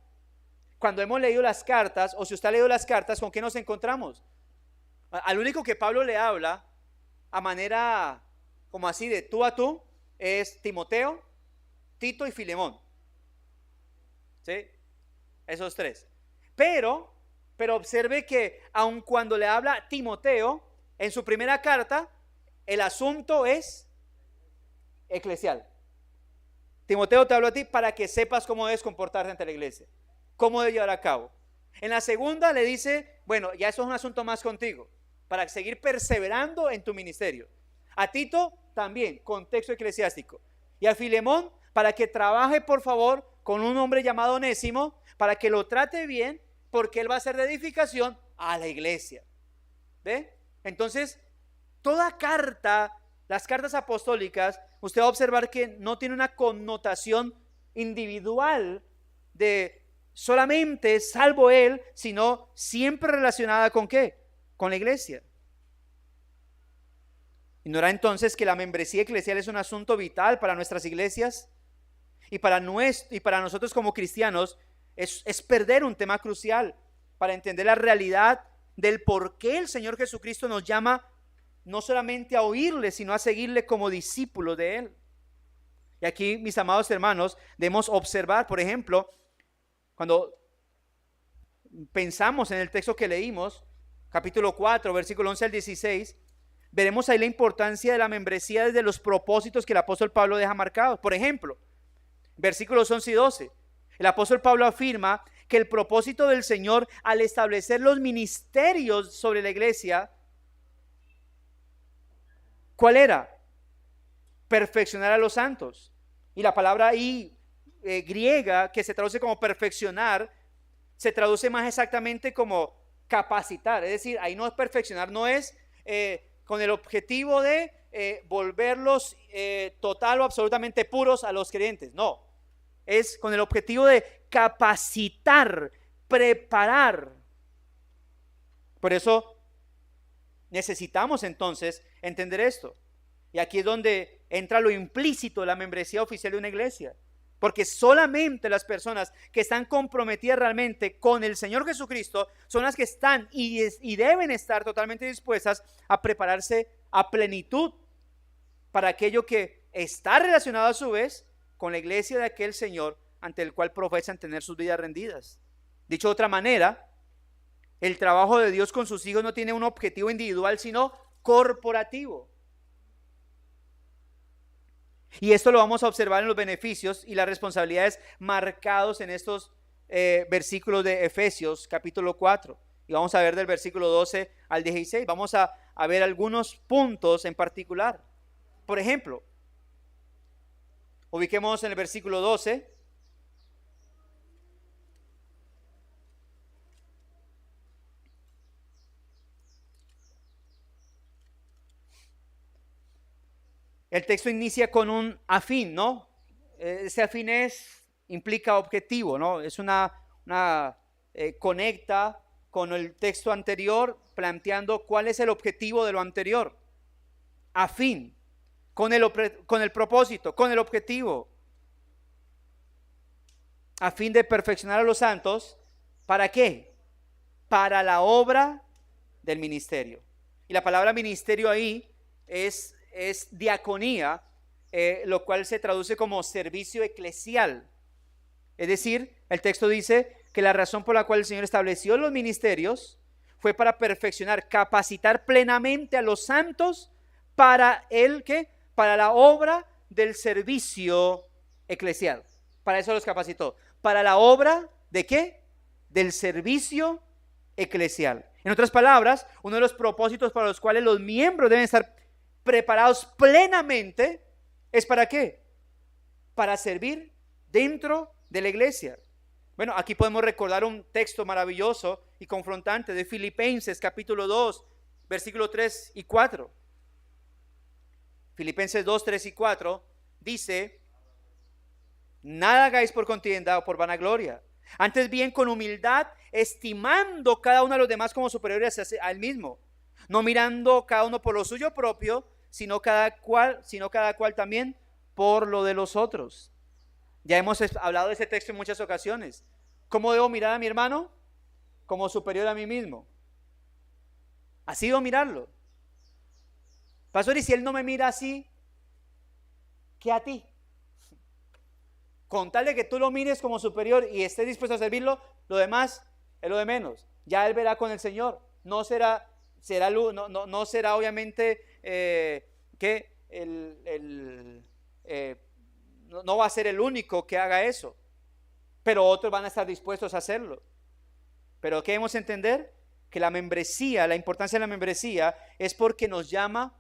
Cuando hemos leído las cartas, o si usted ha leído las cartas, ¿con qué nos encontramos? Al único que Pablo le habla a manera como así de tú a tú es Timoteo, Tito y Filemón. ¿Sí? Esos tres. Pero observe que aun cuando le habla a Timoteo, en su primera carta, el asunto es eclesial. Timoteo, te hablo a ti para que sepas cómo debes comportarte ante la iglesia, cómo debes llevar a cabo. En la segunda le dice, bueno, ya eso es un asunto más contigo, para seguir perseverando en tu ministerio. A Tito también, contexto eclesiástico. Y a Filemón, para que trabaje por favor con un hombre llamado Onésimo, para que lo trate bien, porque él va a ser de edificación a la iglesia. ¿Ve? Entonces, toda carta, las cartas apostólicas, usted va a observar que no tiene una connotación individual de solamente salvo él, sino siempre relacionada ¿con qué? Con la iglesia. ¿Ignora entonces que la membresía eclesial es un asunto vital para nuestras iglesias? Y para nosotros como cristianos es perder un tema crucial para entender la realidad del por qué el Señor Jesucristo nos llama no solamente a oírle, sino a seguirle como discípulos de Él. Y aquí, mis amados hermanos, debemos observar, por ejemplo, cuando pensamos en el texto que leímos, capítulo 4, versículo 11 al 16, veremos ahí la importancia de la membresía desde los propósitos que el apóstol Pablo deja marcados. Por ejemplo, versículos 11 y 12, el apóstol Pablo afirma que el propósito del Señor al establecer los ministerios sobre la iglesia, ¿cuál era? Perfeccionar a los santos. Y la palabra ahí griega, que se traduce como perfeccionar, se traduce más exactamente como capacitar. Es decir, ahí no es perfeccionar, no es con el objetivo de volverlos total o absolutamente puros a los creyentes. No, es con el objetivo de capacitar, preparar. Por eso necesitamos entonces entender esto. Y aquí es donde entra lo implícito de la membresía oficial de una iglesia. Porque solamente las personas que están comprometidas realmente con el Señor Jesucristo son las que están y deben estar totalmente dispuestas a prepararse a plenitud para aquello que está relacionado a su vez con la iglesia de aquel Señor ante el cual profesan tener sus vidas rendidas. Dicho de otra manera, el trabajo de Dios con sus hijos no tiene un objetivo individual, sino corporativo. Y esto lo vamos a observar en los beneficios y las responsabilidades marcados en estos versículos de Efesios capítulo 4. Y vamos a ver del versículo 12 al 16. Vamos a ver algunos puntos en particular. Por ejemplo, ubiquemos en el versículo 12. El texto inicia con un afín, ¿no? Ese afín implica objetivo, ¿no? Es conecta con el texto anterior planteando cuál es el objetivo de lo anterior. Afín, con el propósito, con el objetivo. A fin de perfeccionar a los santos, ¿para qué? Para la obra del ministerio. Y la palabra ministerio ahí es diaconía, lo cual se traduce como servicio eclesial. Es decir, el texto dice que la razón por la cual el Señor estableció los ministerios fue para perfeccionar, capacitar plenamente a los santos para para la obra del servicio eclesial. Para eso los capacitó. Para la obra ¿de qué? Del servicio eclesial. En otras palabras, uno de los propósitos para los cuales los miembros deben estar preparados plenamente es ¿para qué? Para servir dentro de la iglesia. Bueno, aquí podemos recordar un texto maravilloso y confrontante de Filipenses capítulo 2, versículo 3 y 4. Filipenses 2, 3 y 4 dice: nada hagáis por contienda o por vanagloria, Antes bien, con humildad, estimando cada uno de los demás como superiores a él mismo, no mirando cada uno por lo suyo propio, sino cada cual también por lo de los otros. Ya hemos hablado de este texto en muchas ocasiones. ¿Cómo debo mirar a mi hermano? Como superior a mí mismo. Así debo mirarlo. Pastor, y si él no me mira así, ¿qué a ti? Con tal de que tú lo mires como superior y estés dispuesto a servirlo, lo demás es lo de menos. Ya él verá con el Señor. No será obviamente no va a ser el único que haga eso, pero otros van a estar dispuestos a hacerlo. Pero ¿qué debemos entender? Que la membresía, la importancia de la membresía es porque nos llama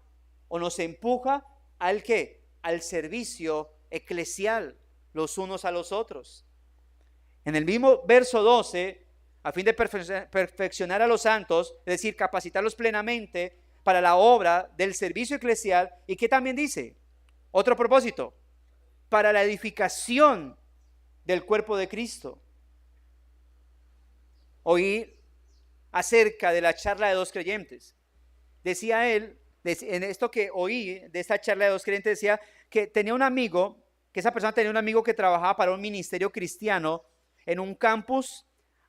o nos empuja al ¿qué? Al servicio eclesial los unos a los otros. En el mismo verso 12, a fin de perfeccionar a los santos, es decir, capacitarlos plenamente para la obra del servicio eclesial. ¿Y qué también dice? Otro propósito, para la edificación del cuerpo de Cristo. Oí acerca de la charla de dos creyentes. Decía él, en esto que oí de esta charla de dos creyentes, decía que tenía un amigo, que esa persona tenía un amigo que trabajaba para un ministerio cristiano en un campus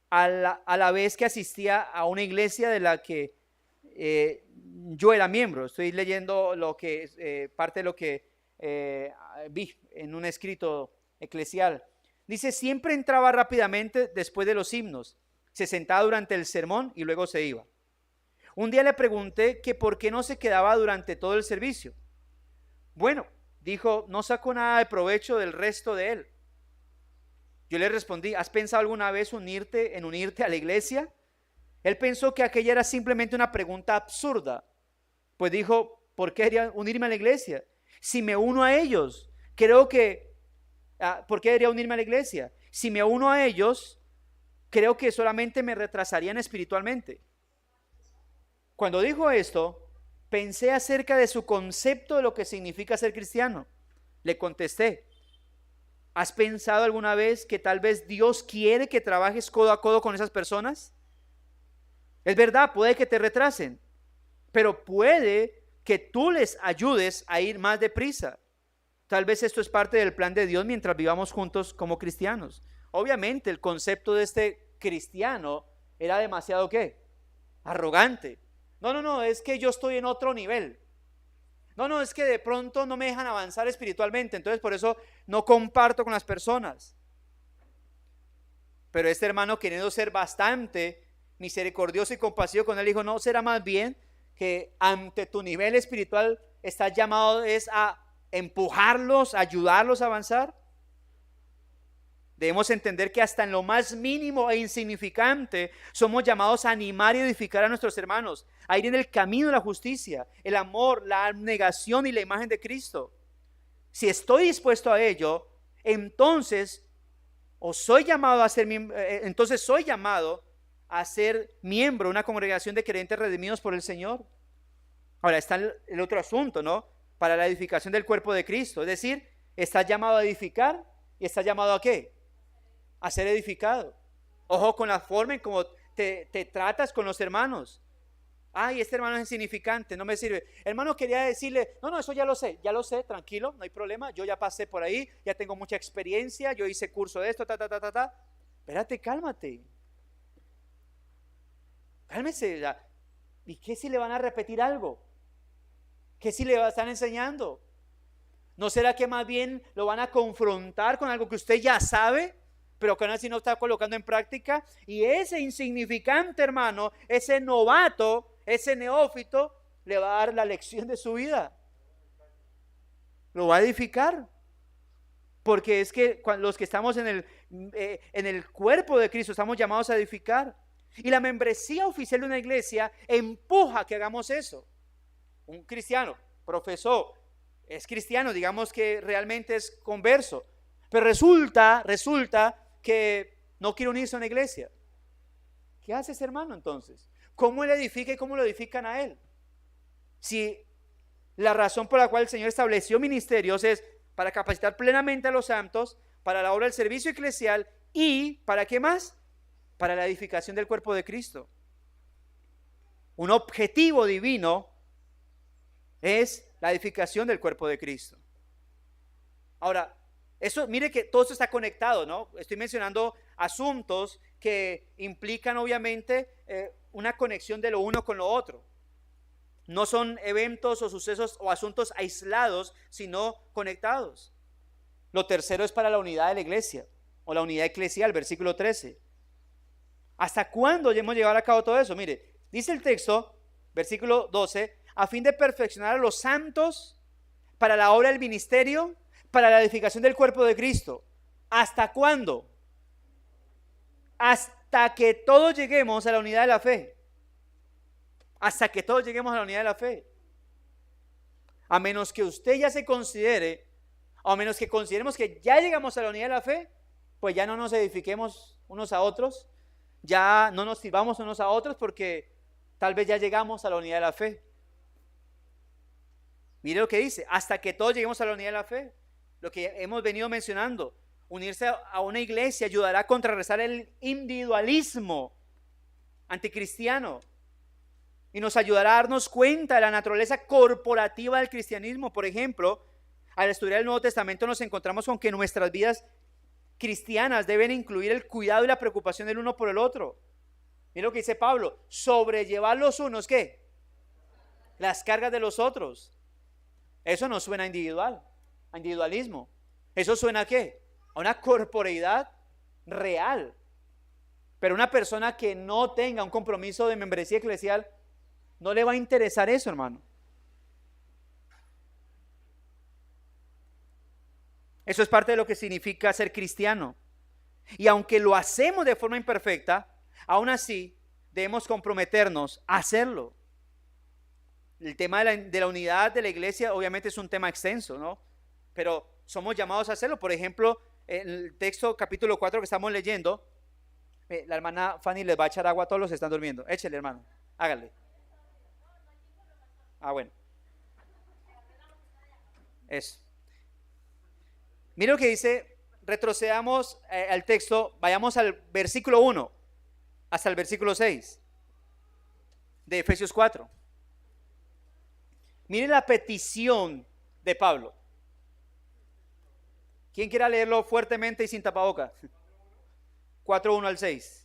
a la vez que asistía a una iglesia de la que yo era miembro. Estoy leyendo parte de lo que vi en un escrito eclesial. Dice, siempre entraba rápidamente después de los himnos, se sentaba durante el sermón y luego se iba. Un día le pregunté que por qué no se quedaba durante todo el servicio. Bueno, dijo, no saco nada de provecho del resto de él. Yo le respondí, ¿has pensado alguna vez unirte a la iglesia? Él pensó que aquella era simplemente una pregunta absurda. Pues dijo, ¿por qué debería unirme a la iglesia? Si me uno a ellos, ¿por qué debería unirme a la iglesia? Si me uno a ellos, creo que solamente me retrasarían espiritualmente. Cuando dijo esto, pensé acerca de su concepto de lo que significa ser cristiano. Le contesté, ¿has pensado alguna vez que tal vez Dios quiere que trabajes codo a codo con esas personas? Es verdad, puede que te retrasen, pero puede que tú les ayudes a ir más deprisa. Tal vez esto es parte del plan de Dios mientras vivamos juntos como cristianos. Obviamente el concepto de este cristiano era demasiado ¿qué? Arrogante. No, es que yo estoy en otro nivel. No, es que de pronto no me dejan avanzar espiritualmente, entonces por eso no comparto con las personas. Pero este hermano, queriendo ser bastante misericordioso y compasivo con él, dijo, no, será más bien que ante tu nivel espiritual estás llamado es a empujarlos, a ayudarlos a avanzar. Debemos entender que hasta en lo más mínimo e insignificante somos llamados a animar y edificar a nuestros hermanos, a ir en el camino de la justicia, el amor, la abnegación y la imagen de Cristo. Si estoy dispuesto a ello, entonces soy llamado a ser miembro de una congregación de creyentes redimidos por el Señor. Ahora está el otro asunto, ¿no? Para la edificación del cuerpo de Cristo. Es decir, estás llamado a edificar y estás llamado ¿a qué? A ser edificado. Ojo con la forma en cómo te tratas con los hermanos. Ay, este hermano es insignificante, no me sirve. Hermano, quería decirle, no, eso ya lo sé, tranquilo, no hay problema. Yo ya pasé por ahí, ya tengo mucha experiencia, yo hice curso de esto, Espérate, cálmate. Cálmese. ¿Y qué si le van a repetir algo? ¿Qué si le están enseñando? ¿No será que más bien lo van a confrontar con algo que usted ya sabe, pero que aún así no está colocando en práctica? Y ese insignificante hermano, ese novato, ese neófito, le va a dar la lección de su vida. Lo va a edificar. Porque es que los que estamos en el cuerpo de Cristo estamos llamados a edificar. Y la membresía oficial de una iglesia empuja a que hagamos eso. Un cristiano profesó, es cristiano, digamos que realmente es converso, pero resulta que no quiere unirse a una iglesia. ¿Qué hace ese hermano entonces? ¿Cómo él edifica y cómo lo edifican a él? Si la razón por la cual el Señor estableció ministerios es para capacitar plenamente a los santos, para la obra del servicio eclesial ¿Y para qué más? Para la edificación del cuerpo de Cristo. Un objetivo divino es la edificación del cuerpo de Cristo. Ahora, eso, mire que todo esto está conectado, ¿no? Estoy mencionando asuntos que implican obviamente una conexión de lo uno con lo otro. No son eventos o sucesos o asuntos aislados, sino conectados. Lo tercero es para la unidad de la iglesia, o la unidad eclesial, versículo 13. ¿Hasta cuándo hemos llevado a cabo todo eso? Mire, dice el texto, versículo 12, a fin de perfeccionar a los santos para la obra del ministerio, para la edificación del cuerpo de Cristo. ¿Hasta cuándo? Hasta que todos lleguemos a la unidad de la fe. Hasta que todos lleguemos a la unidad de la fe. A menos que usted ya se considere, o a menos que consideremos que ya llegamos a la unidad de la fe, pues ya no nos edifiquemos unos a otros, ya no nos sirvamos unos a otros, porque tal vez ya llegamos a la unidad de la fe. Mire lo que dice, hasta que todos lleguemos a la unidad de la fe. Lo que hemos venido mencionando, unirse a una iglesia ayudará a contrarrestar el individualismo anticristiano y nos ayudará a darnos cuenta de la naturaleza corporativa del cristianismo. Por ejemplo, al estudiar el Nuevo Testamento nos encontramos con que nuestras vidas cristianas deben incluir el cuidado y la preocupación del uno por el otro. Mira lo que dice Pablo, sobrellevar los unos, ¿qué? Las cargas de los otros. Eso no suena a individualismo. Eso suena ¿a qué? A una corporeidad real. Pero una persona que no tenga un compromiso de membresía eclesial, no le va a interesar eso, hermano. Eso es parte de lo que significa ser cristiano. Y aunque lo hacemos de forma imperfecta, aún así debemos comprometernos a hacerlo. El tema de la unidad de la iglesia obviamente es un tema extenso, ¿no? Pero somos llamados a hacerlo. Por ejemplo, en el texto capítulo 4 que estamos leyendo, la hermana Fanny les va a echar agua a todos los que están durmiendo. Échele, hermano, hágale. Bueno. Eso. Mira lo que dice, retrocedamos al texto, vayamos al versículo 1 hasta el versículo 6 de Efesios 4. Mire la petición de Pablo. ¿Quién quiera leerlo fuertemente y sin tapaboca? 4:1 al 6.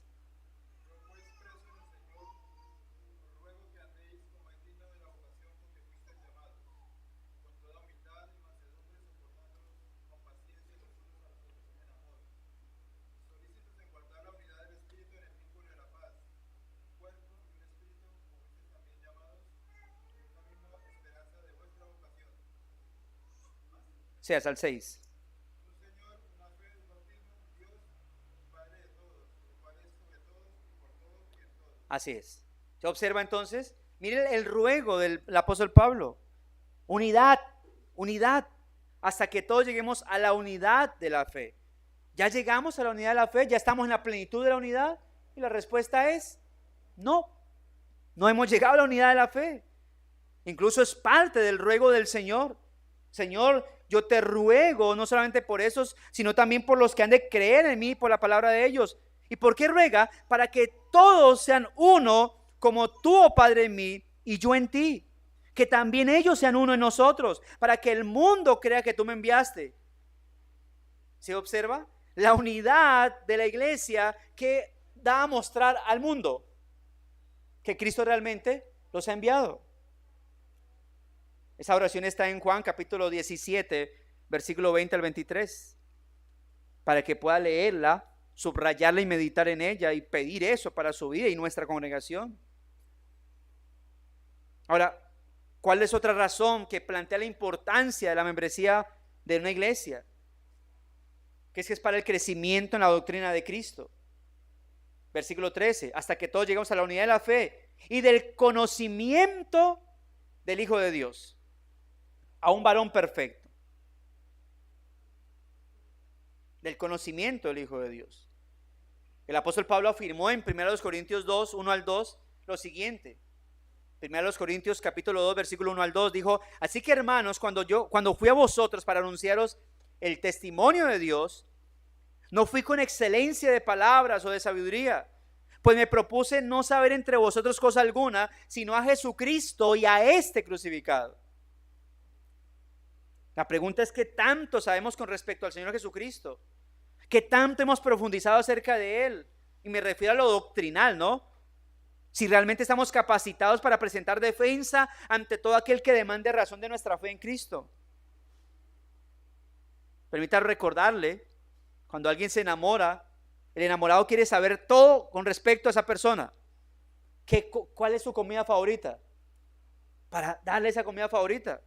Sí, hasta el 6. Así es. ¿Se observa entonces? Mire el ruego del apóstol Pablo. Unidad, unidad, hasta que todos lleguemos a la unidad de la fe. ¿Ya llegamos a la unidad de la fe? ¿Ya estamos en la plenitud de la unidad? Y la respuesta es no. No hemos llegado a la unidad de la fe. Incluso es parte del ruego del Señor. Señor, yo te ruego no solamente por esos, sino también por los que han de creer en mí, por la palabra de ellos. ¿Y por qué ruega? Para que todos sean uno, como tú, oh Padre, en mí y yo en ti. Que también ellos sean uno en nosotros, para que el mundo crea que tú me enviaste. ¿Se observa? La unidad de la iglesia que da a mostrar al mundo que Cristo realmente los ha enviado. Esa oración está en Juan capítulo 17, versículo 20 al 23, para que pueda leerla, subrayarla y meditar en ella y pedir eso para su vida y nuestra congregación. Ahora, ¿cuál es otra razón que plantea la importancia de la membresía de una iglesia? Que es para el crecimiento en la doctrina de Cristo. Versículo 13, hasta que todos llegamos a la unidad de la fe y del conocimiento del Hijo de Dios, a un varón perfecto. Del conocimiento del Hijo de Dios. El apóstol Pablo afirmó en 1 Corintios 2, 1 al 2, lo siguiente. 1 Corintios capítulo 2, versículo 1 al 2, dijo: así que, hermanos, cuando fui a vosotros para anunciaros el testimonio de Dios, No fui con excelencia de palabras o de sabiduría, pues me propuse no saber entre vosotros cosa alguna, sino a Jesucristo y a este crucificado. La pregunta es: ¿qué tanto sabemos con respecto al Señor Jesucristo? ¿Qué tanto hemos profundizado acerca de Él? Y me refiero a lo doctrinal, ¿no? Si realmente estamos capacitados para presentar defensa ante todo aquel que demande razón de nuestra fe en Cristo. Permítame recordarle, cuando alguien se enamora, el enamorado quiere saber todo con respecto a esa persona. ¿Cuál es su comida favorita? Para darle esa comida favorita.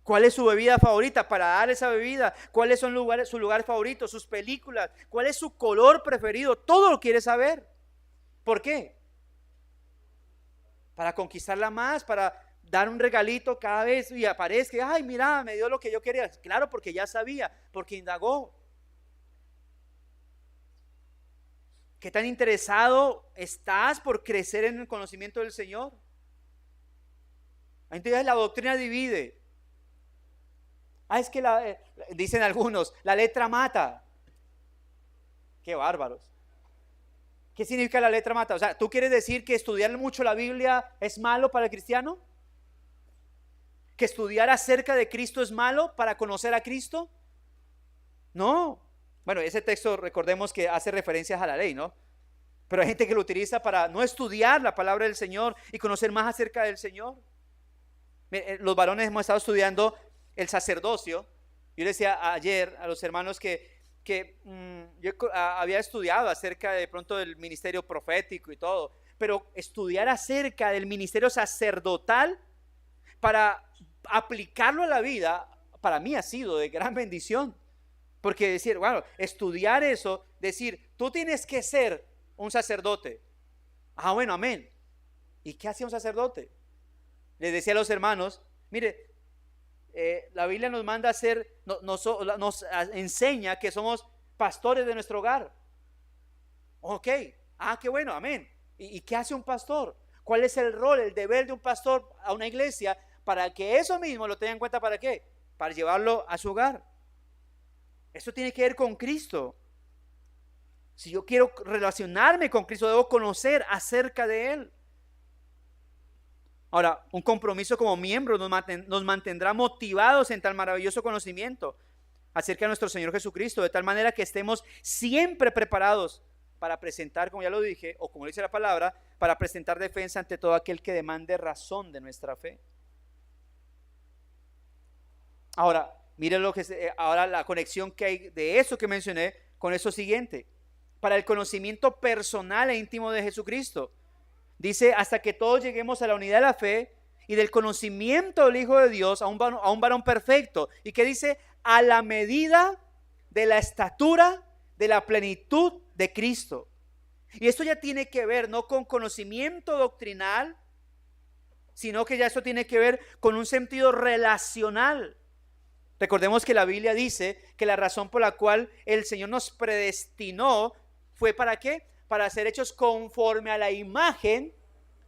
¿Cuál es su bebida favorita? Para dar esa bebida. ¿Cuáles son su lugar favorito? Sus películas. ¿Cuál es su color preferido? Todo lo quiere saber. ¿Por qué? Para conquistarla más, para dar un regalito cada vez y aparezca: ay, mira, me dio lo que yo quería. Claro, porque ya sabía, porque indagó. ¿Qué tan interesado estás por crecer en el conocimiento del Señor? Entonces la doctrina divide. Es que dicen algunos, la letra mata. Qué bárbaros. ¿Qué significa la letra mata? O sea, ¿tú quieres decir que estudiar mucho la Biblia es malo para el cristiano? ¿Que estudiar acerca de Cristo es malo para conocer a Cristo? No. Bueno, ese texto recordemos que hace referencias a la ley, ¿no? Pero hay gente que lo utiliza para no estudiar la palabra del Señor y conocer más acerca del Señor. Los varones hemos estado estudiando el sacerdocio. Yo le decía ayer a los hermanos que yo había estudiado acerca de pronto del ministerio profético y todo, pero estudiar acerca del ministerio sacerdotal para aplicarlo a la vida, para mí ha sido de gran bendición. Porque decir, bueno, estudiar eso, decir, tú tienes que ser un sacerdote. Bueno, amén. ¿Y qué hacía un sacerdote? Les decía a los hermanos, mire, la Biblia nos manda a ser, nos enseña que somos pastores de nuestro hogar. Ok, qué bueno, amén. ¿Y qué hace un pastor? ¿Cuál es el rol, el deber de un pastor a una iglesia para que eso mismo lo tenga en cuenta? ¿Para qué? Para llevarlo a su hogar. Eso tiene que ver con Cristo. Si yo quiero relacionarme con Cristo, debo conocer acerca de Él. Ahora, un compromiso como miembro nos mantendrá motivados en tal maravilloso conocimiento acerca de nuestro Señor Jesucristo, de tal manera que estemos siempre preparados para presentar, como ya lo dije, o como dice la palabra, para presentar defensa ante todo aquel que demande razón de nuestra fe. Ahora, miren ahora la conexión que hay de eso que mencioné con eso siguiente. Para el conocimiento personal e íntimo de Jesucristo. Dice, hasta que todos lleguemos a la unidad de la fe y del conocimiento del Hijo de Dios, a un varón perfecto. ¿Y qué dice? A la medida de la estatura de la plenitud de Cristo. Y esto ya tiene que ver no con conocimiento doctrinal, sino que ya esto tiene que ver con un sentido relacional. Recordemos que la Biblia dice que la razón por la cual el Señor nos predestinó fue ¿para qué? Para ser hechos conforme a la imagen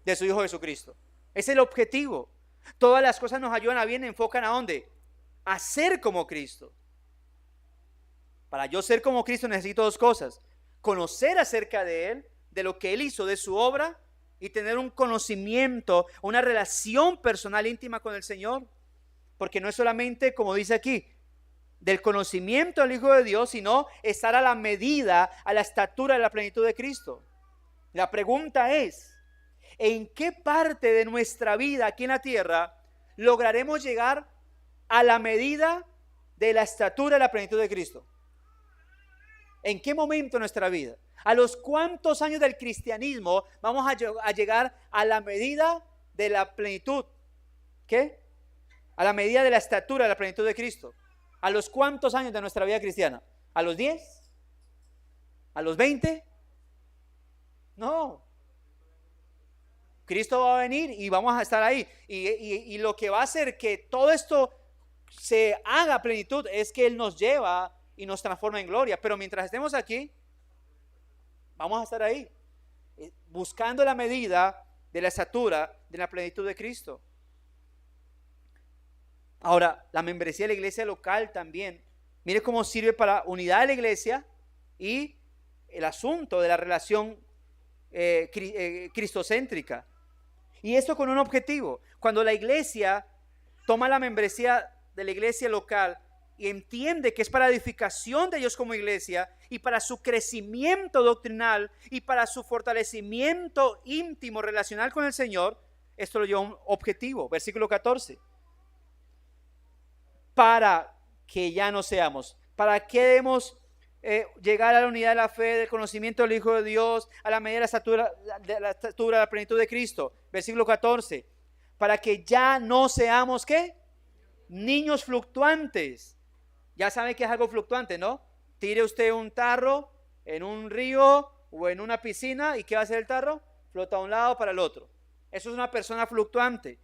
de su Hijo Jesucristo. Es el objetivo. Todas las cosas nos ayudan a bien, enfocan ¿a dónde? A ser como Cristo. Para yo ser como Cristo necesito dos cosas: conocer acerca de Él, de lo que Él hizo, de su obra, y tener un conocimiento, una relación personal íntima con el Señor. Porque no es solamente, como dice aquí, del conocimiento del Hijo de Dios, sino estar a la medida, a la estatura de la plenitud de Cristo. La pregunta es, ¿en qué parte de nuestra vida aquí en la tierra lograremos llegar a la medida de la estatura de la plenitud de Cristo? ¿En qué momento de nuestra vida? ¿A los cuántos años del cristianismo vamos a llegar a la medida de la plenitud? ¿Qué? A la medida de la estatura de la plenitud de Cristo. ¿A los cuántos años de nuestra vida cristiana? ¿A los 10? ¿A los 20? No. Cristo va a venir y vamos a estar ahí. Y lo que va a hacer que todo esto se haga a plenitud es que Él nos lleva y nos transforma en gloria. Pero mientras estemos aquí, vamos a estar ahí, buscando la medida de la estatura de la plenitud de Cristo. Ahora, la membresía de la iglesia local también Mire cómo sirve para unidad de la iglesia y el asunto de la relación cristocéntrica. Y esto con un objetivo. Cuando la iglesia toma la membresía de la iglesia local y entiende que es para edificación de ellos como iglesia y para su crecimiento doctrinal y para su fortalecimiento íntimo relacional con el Señor, esto lo lleva a un objetivo. Versículo 14. Para que ya no seamos, para que debemos llegar a la unidad de la fe, del conocimiento del Hijo de Dios, a la medida de la estatura, de la plenitud de Cristo. Versículo 14. Para que ya no seamos, ¿qué? Niños fluctuantes. Ya saben que es algo fluctuante, ¿no? Tire usted un tarro en un río o en una piscina, ¿y qué va a hacer el tarro? Flota de un lado para el otro. Eso es una persona fluctuante.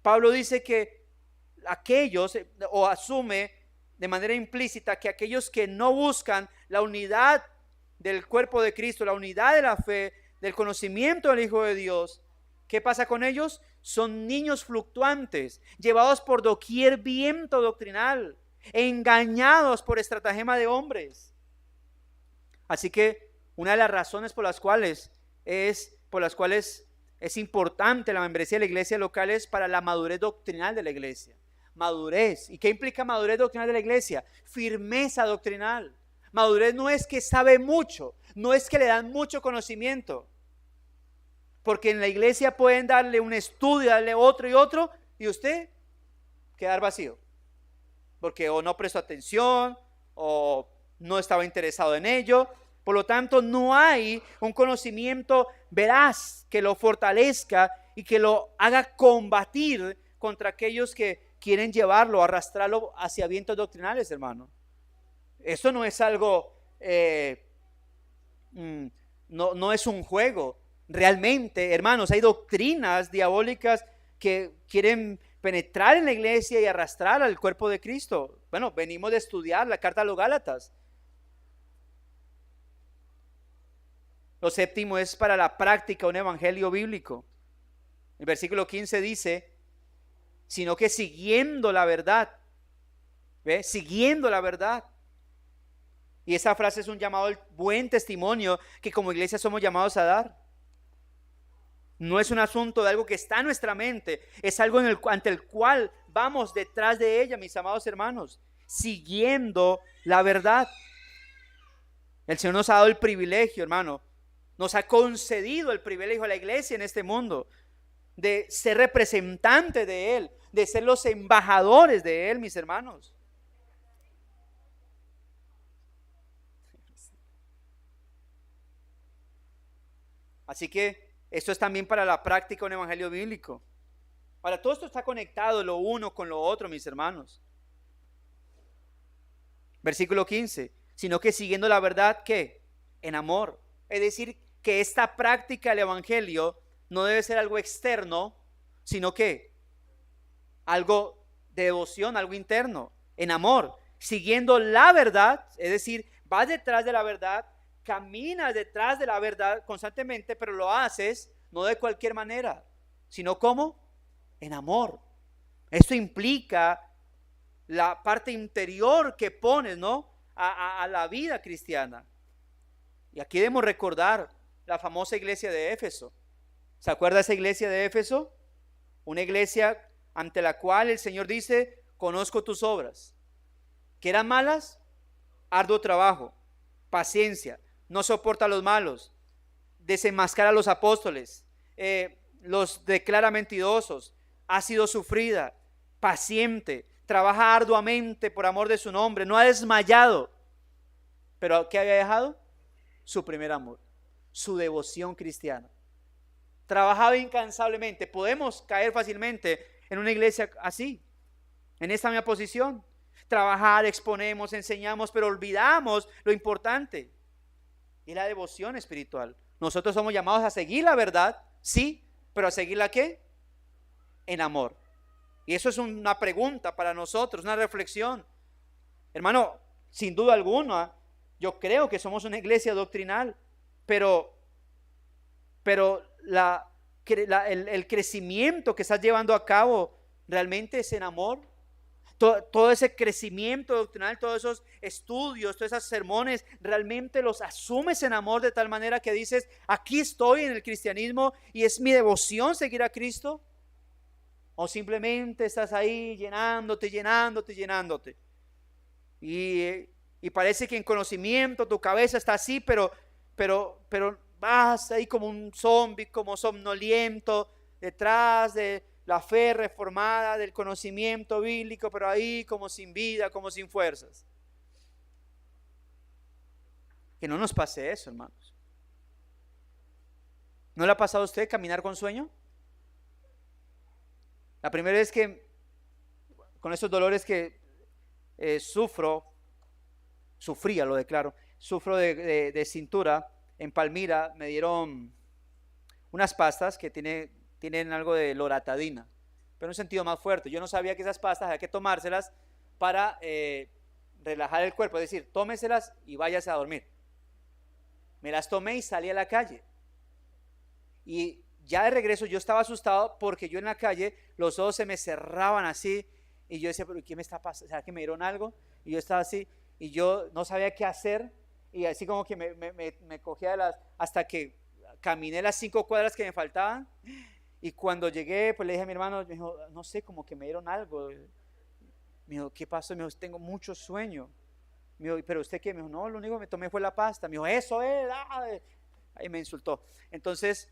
Pablo dice que aquellos, o asume de manera implícita, que aquellos que no buscan la unidad del cuerpo de Cristo, la unidad de la fe, del conocimiento del Hijo de Dios, ¿qué pasa con ellos? Son niños fluctuantes, llevados por doquier viento doctrinal, engañados por estratagema de hombres. Así que una de las razones por las cuales es importante la membresía de la iglesia local es para la madurez doctrinal de la iglesia. Madurez. ¿Y qué implica madurez doctrinal de la iglesia? Firmeza doctrinal. Madurez no es que sabe mucho, no es que le dan mucho conocimiento. Porque en la iglesia pueden darle un estudio, darle otro y otro, y usted quedar vacío. Porque o no prestó atención, o no estaba interesado en ello. Por lo tanto, no hay un conocimiento veraz que lo fortalezca y que lo haga combatir contra aquellos que quieren llevarlo, arrastrarlo hacia vientos doctrinales, hermano. Eso no es algo, no es un juego. Realmente, hermanos, hay doctrinas diabólicas que quieren penetrar en la iglesia y arrastrar al cuerpo de Cristo. Bueno, venimos de estudiar la carta a los Gálatas. Lo séptimo es para la práctica un evangelio bíblico. El versículo 15 dice, sino que siguiendo la verdad. ¿Ve? Siguiendo la verdad. Y esa frase es un llamado al buen testimonio que como iglesia somos llamados a dar. No es un asunto de algo que está en nuestra mente, es algo ante el cual vamos detrás de ella, mis amados hermanos, siguiendo la verdad. El Señor nos ha dado el privilegio, hermano, nos ha concedido el privilegio a la iglesia en este mundo de ser representante de Él, de ser los embajadores de Él, mis hermanos. Así que esto es también para la práctica de un evangelio bíblico. Ahora, todo esto está conectado lo uno con lo otro, mis hermanos. Versículo 15, sino que siguiendo la verdad, ¿qué? En amor. Es decir, que esta práctica del evangelio no debe ser algo externo, sino que algo de devoción, algo interno, en amor, siguiendo la verdad, es decir, vas detrás de la verdad, caminas detrás de la verdad constantemente, pero lo haces no de cualquier manera, sino ¿cómo? En amor. Esto implica la parte interior que pones, ¿no? a la vida cristiana. Y aquí debemos recordar la famosa iglesia de Éfeso. ¿Se acuerda esa iglesia de Éfeso? Una iglesia ante la cual el Señor dice, conozco tus obras. ¿Que eran malas? Arduo trabajo, paciencia, no soporta a los malos, desenmascara a los apóstoles, los declara mentirosos, ha sido sufrida, paciente, trabaja arduamente por amor de su nombre, no ha desmayado. ¿Pero qué había dejado? Su primer amor, su devoción cristiana. Trabajaba incansablemente. Podemos caer fácilmente en una iglesia así, en esta misma posición. Trabajar, exponemos, enseñamos, pero olvidamos lo importante y la devoción espiritual. Nosotros somos llamados a seguir la verdad, sí, pero a seguirla ¿qué? En amor. Y eso es una pregunta para nosotros, una reflexión. Hermano, sin duda alguna, yo creo que somos una iglesia doctrinal, pero el crecimiento que estás llevando a cabo realmente es en amor. todo ese crecimiento doctrinal, todos esos estudios, todos esos sermones, realmente los asumes en amor de tal manera que dices, aquí estoy en el cristianismo y es mi devoción seguir a Cristo? ¿O simplemente estás ahí llenándote? Y parece que en conocimiento tu cabeza está así, pero vas ahí como un zombie, como somnoliento, detrás de la fe reformada, del conocimiento bíblico, pero ahí como sin vida, como sin fuerzas. Que no nos pase eso, hermanos. ¿No le ha pasado a usted caminar con sueño? La primera vez que, con esos dolores que sufría, lo declaro, sufro de cintura, en Palmira me dieron unas pastas que tienen algo de loratadina, pero en un sentido más fuerte. Yo no sabía que esas pastas había que tomárselas para relajar el cuerpo, es decir, tómeselas y váyase a dormir. Me las tomé y salí a la calle. Y ya de regreso yo estaba asustado porque yo en la calle los ojos se me cerraban así y yo decía, pero ¿qué me está pasando? ¿Será que me dieron algo? Y yo estaba así y yo no sabía qué hacer y así como que me cogía hasta que caminé las 5 cuadras que me faltaban. Y cuando llegué, pues le dije a mi hermano, me dijo, no sé, como que me dieron algo. Me dijo, ¿qué pasó? Me dijo, tengo mucho sueño. Me dijo, ¿pero usted qué? Me dijo, no, lo único que me tomé fue la pasta. Me dijo, eso es. Ahí me insultó. Entonces,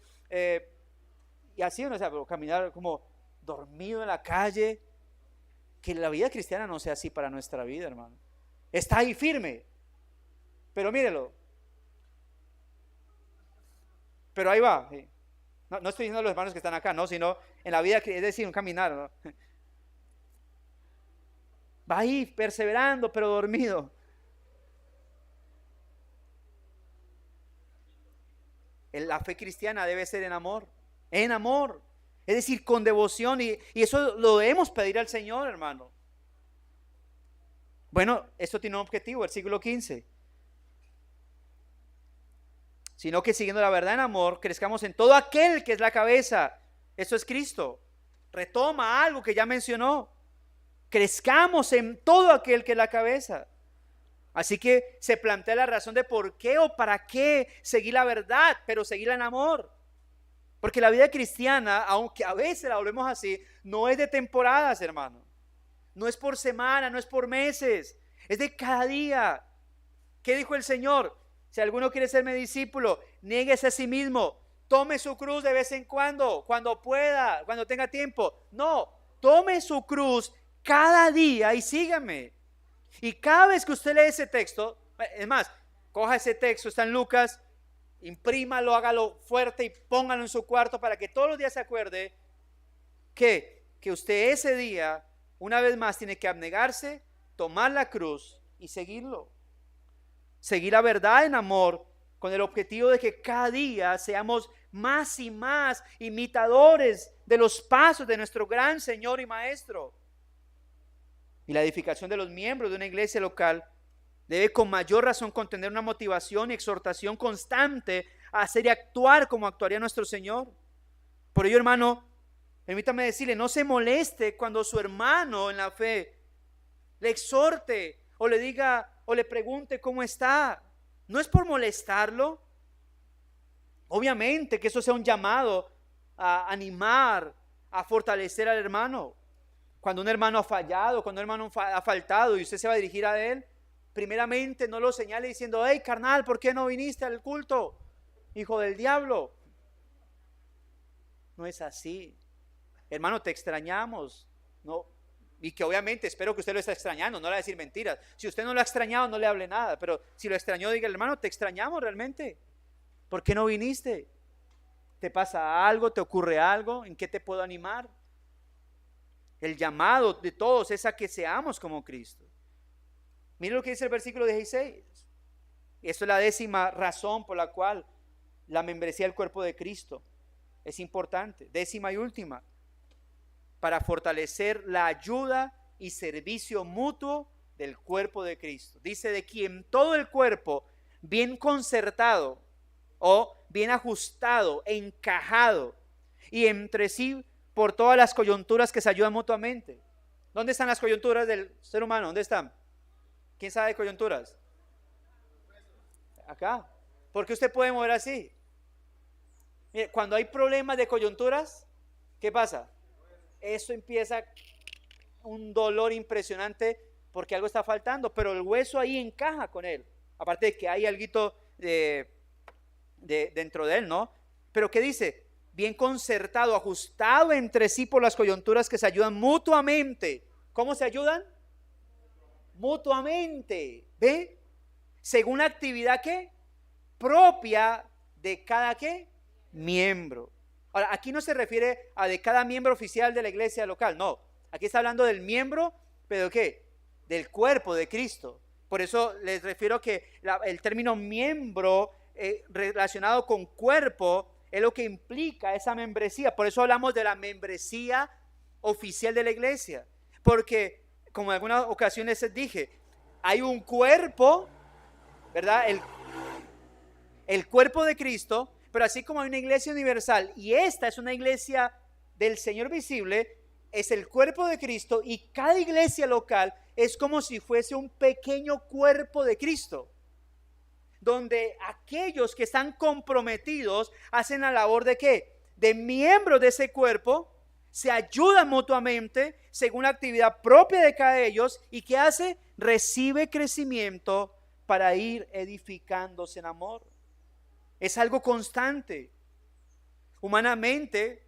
y así, o sea, pero caminar como dormido en la calle. Que la vida cristiana no sea así para nuestra vida, hermano. Está ahí firme. Pero mírelo. Pero ahí va. ¿Sí? No estoy diciendo a los hermanos que están acá, no, sino en la vida, es decir, un caminar, ¿no? Va ahí perseverando, pero dormido. La fe cristiana debe ser en amor, es decir, con devoción, y eso lo debemos pedir al Señor, hermano. Bueno, esto tiene un objetivo, versículo 15. Sino que siguiendo la verdad en amor, crezcamos en todo aquel que es la cabeza. Eso es Cristo. Retoma algo que ya mencionó. Crezcamos en todo aquel que es la cabeza. Así que se plantea la razón de por qué o para qué seguir la verdad, pero seguirla en amor. Porque la vida cristiana, aunque a veces la volvemos así, no es de temporadas, hermano. No es por semana, no es por meses, es de cada día. ¿Qué dijo el Señor? Si alguno quiere ser mi discípulo, niéguese a sí mismo, tome su cruz de vez en cuando pueda, cuando tenga tiempo. No, tome su cruz cada día y sígame. Y cada vez que usted lee ese texto, es más, coja ese texto, está en Lucas, imprímalo, hágalo fuerte y póngalo en su cuarto para que todos los días se acuerde que usted ese día, una vez más, tiene que abnegarse, tomar la cruz y seguirlo. Seguir la verdad en amor con el objetivo de que cada día seamos más y más imitadores de los pasos de nuestro gran Señor y Maestro. Y la edificación de los miembros de una iglesia local debe con mayor razón contener una motivación y exhortación constante a hacer y actuar como actuaría nuestro Señor. Por ello, hermano, permítame decirle, no se moleste cuando su hermano en la fe le exhorte o le diga o le pregunte cómo está. No es por molestarlo. Obviamente que eso sea un llamado a animar, a fortalecer al hermano. Cuando un hermano ha fallado, cuando un hermano ha faltado y usted se va a dirigir a él, primeramente no lo señale diciendo, hey carnal, ¿por qué no viniste al culto? Hijo del diablo. No es así. Hermano, te extrañamos. No. Y que obviamente espero que usted lo esté extrañando, no le va a decir mentiras. Si usted no lo ha extrañado, no le hable nada. Pero si lo extrañó, diga, hermano, te extrañamos realmente. ¿Por qué no viniste? ¿Te pasa algo? ¿Te ocurre algo? ¿En qué te puedo animar? El llamado de todos es a que seamos como Cristo. Mire lo que dice el versículo 16. Esto es la 10ª razón por la cual la membresía del cuerpo de Cristo es importante. 10ª y última. Para fortalecer la ayuda y servicio mutuo del cuerpo de Cristo. Dice, de quien todo el cuerpo, bien concertado o bien ajustado, encajado y entre sí por todas las coyunturas que se ayudan mutuamente. ¿Dónde están las coyunturas del ser humano? ¿Dónde están? ¿Quién sabe de coyunturas? Acá. ¿Por qué usted puede mover así? Mire, cuando hay problemas de coyunturas, ¿qué pasa? Eso empieza un dolor impresionante porque algo está faltando, pero el hueso ahí encaja con él. Aparte de que hay algo dentro de él, ¿no? Pero ¿qué dice? Bien concertado, ajustado entre sí por las coyunturas que se ayudan mutuamente. ¿Cómo se ayudan? Mutuamente. ¿Ve? Según la actividad ¿qué? Propia de cada ¿qué? Miembro. Ahora, aquí no se refiere a de cada miembro oficial de la iglesia local, no. Aquí está hablando del miembro, pero ¿qué? Del cuerpo de Cristo. Por eso les refiero que el término miembro relacionado con cuerpo es lo que implica esa membresía. Por eso hablamos de la membresía oficial de la iglesia. Porque, como en algunas ocasiones les dije, hay un cuerpo, ¿verdad? El cuerpo de Cristo, pero así como hay una iglesia universal y esta es una iglesia del Señor visible, es el cuerpo de Cristo y cada iglesia local es como si fuese un pequeño cuerpo de Cristo, donde aquellos que están comprometidos hacen la labor de ¿qué? De miembros de ese cuerpo, se ayudan mutuamente según la actividad propia de cada ellos y ¿qué hace? Recibe crecimiento para ir edificándose en amor. Es algo constante. Humanamente,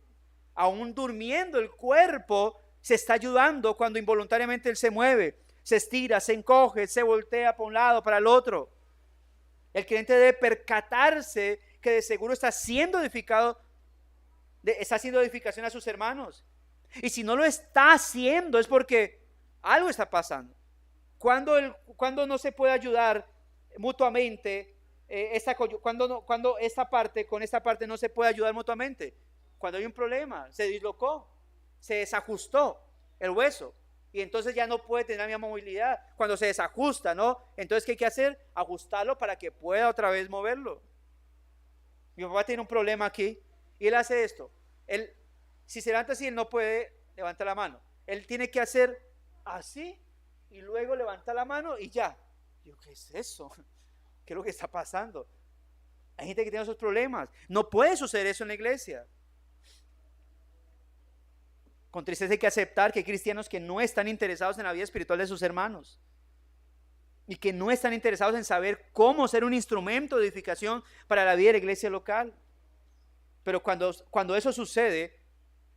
aún durmiendo el cuerpo se está ayudando cuando involuntariamente él se mueve, se estira, se encoge, se voltea para un lado, para el otro. El creyente debe percatarse que de seguro está siendo edificado, está haciendo edificación a sus hermanos. Y si no lo está haciendo es porque algo está pasando. Cuando no se puede ayudar mutuamente, cuando esta parte con esta parte no se puede ayudar mutuamente, cuando hay un problema, se dislocó, se desajustó el hueso y entonces ya no puede tener la misma movilidad. Cuando se desajusta, ¿no? Entonces ¿qué hay que hacer? Ajustarlo para que pueda otra vez moverlo. Mi papá tiene un problema aquí y él hace esto. Él, si se levanta así, él no puede levantar la mano. Él tiene que hacer así y luego levanta la mano y ya. Yo, ¿qué es eso? ¿Qué es lo que está pasando? Hay gente que tiene esos problemas. No puede suceder eso en la iglesia. Con tristeza hay que aceptar que hay cristianos que no están interesados en la vida espiritual de sus hermanos y que no están interesados en saber cómo ser un instrumento de edificación para la vida de la iglesia local. Pero cuando eso sucede,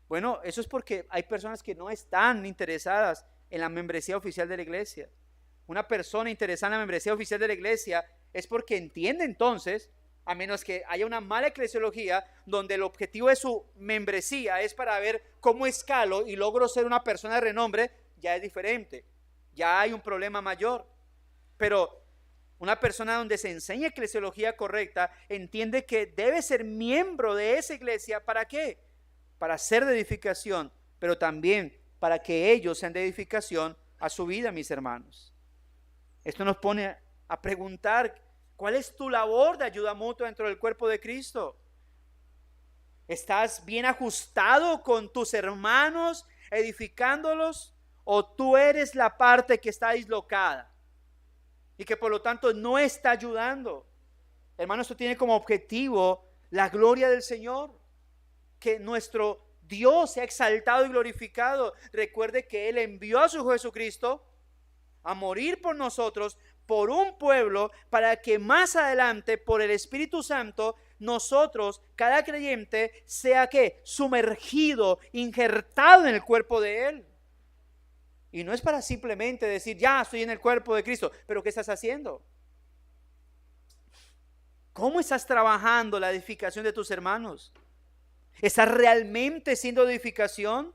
bueno, eso es porque hay personas que no están interesadas en la membresía oficial de la iglesia. Una persona interesada en la membresía oficial de la iglesia es porque entiende entonces, a menos que haya una mala eclesiología donde el objetivo de su membresía es para ver cómo escalo y logro ser una persona de renombre, ya es diferente, ya hay un problema mayor. Pero una persona donde se enseña eclesiología correcta entiende que debe ser miembro de esa iglesia. ¿Para qué? Para ser de edificación, pero también para que ellos sean de edificación a su vida, mis hermanos. Esto nos pone a preguntar, ¿cuál es tu labor de ayuda mutua dentro del cuerpo de Cristo? ¿Estás bien ajustado con tus hermanos, edificándolos? ¿O tú eres la parte que está dislocada y que por lo tanto no está ayudando? Hermanos, esto tiene como objetivo la gloria del Señor, que nuestro Dios sea exaltado y glorificado. Recuerde que Él envió a su Hijo Jesucristo a morir por nosotros, por un pueblo, para que más adelante, por el Espíritu Santo, nosotros, cada creyente, sea que sumergido, injertado en el cuerpo de Él. Y no es para simplemente decir, ya estoy en el cuerpo de Cristo, pero ¿qué estás haciendo? ¿Cómo estás trabajando la edificación de tus hermanos? ¿Estás realmente siendo edificación?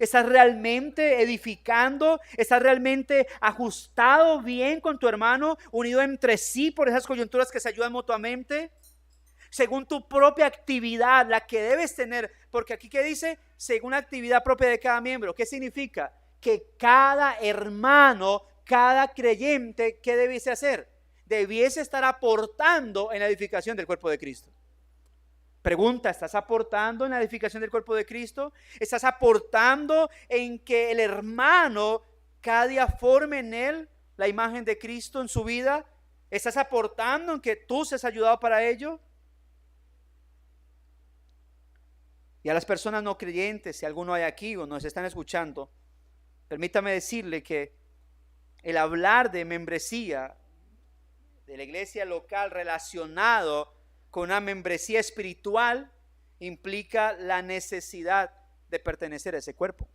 ¿Estás realmente edificando? ¿Estás realmente ajustado bien con tu hermano, unido entre sí por esas coyunturas que se ayudan mutuamente? Según tu propia actividad, la que debes tener, porque aquí ¿qué dice? Según la actividad propia de cada miembro. ¿Qué significa? Que cada hermano, cada creyente, ¿qué debiese hacer? Debiese estar aportando en la edificación del cuerpo de Cristo. Pregunta, ¿estás aportando en la edificación del cuerpo de Cristo? ¿Estás aportando en que el hermano cada día forme en él la imagen de Cristo en su vida? ¿Estás aportando en que tú seas ayudado para ello? Y a las personas no creyentes, si alguno hay aquí o nos están escuchando, permítame decirle que el hablar de membresía de la iglesia local relacionado con una membresía espiritual implica la necesidad de pertenecer a ese cuerpo.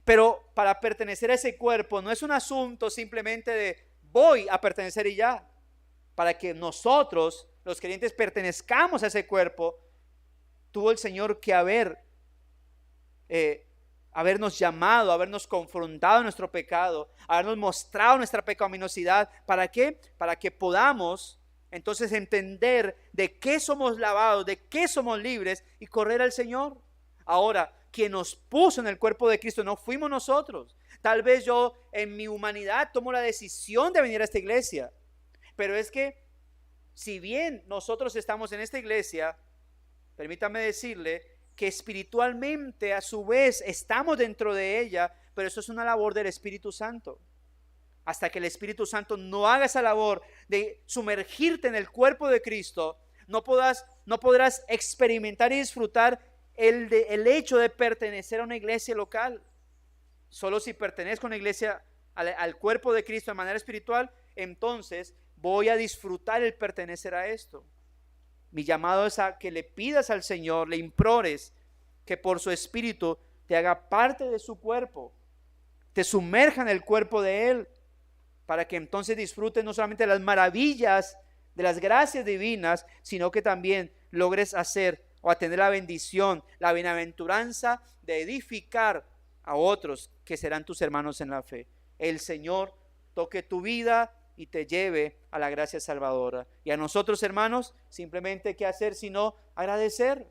Pero para pertenecer a ese cuerpo no es un asunto simplemente de voy a pertenecer y ya. Para que nosotros, los creyentes, pertenezcamos a ese cuerpo, tuvo el Señor que habernos llamado, habernos confrontado nuestro pecado, habernos mostrado nuestra pecaminosidad. ¿Para qué? Para que podamos entonces entender de qué somos lavados, de qué somos libres y correr al Señor. Ahora, quien nos puso en el cuerpo de Cristo no fuimos nosotros. Tal vez yo en mi humanidad tomo la decisión de venir a esta iglesia, pero es que si bien nosotros estamos en esta iglesia, permítame decirle que espiritualmente a su vez estamos dentro de ella, pero eso es una labor del Espíritu Santo. Hasta que el Espíritu Santo no haga esa labor de sumergirte en el cuerpo de Cristo, no podrás experimentar y disfrutar el hecho de pertenecer a una iglesia local. Solo si pertenezco a una iglesia, al cuerpo de Cristo de manera espiritual, entonces voy a disfrutar el pertenecer a esto. Mi llamado es a que le pidas al Señor, le implores que por su Espíritu te haga parte de su cuerpo, te sumerja en el cuerpo de Él, para que entonces disfrutes no solamente las maravillas de las gracias divinas, sino que también logres hacer o a tener la bendición, la bienaventuranza de edificar a otros que serán tus hermanos en la fe. El Señor toque tu vida y te lleve a la gracia salvadora. Y a nosotros, hermanos, simplemente qué hacer sino agradecer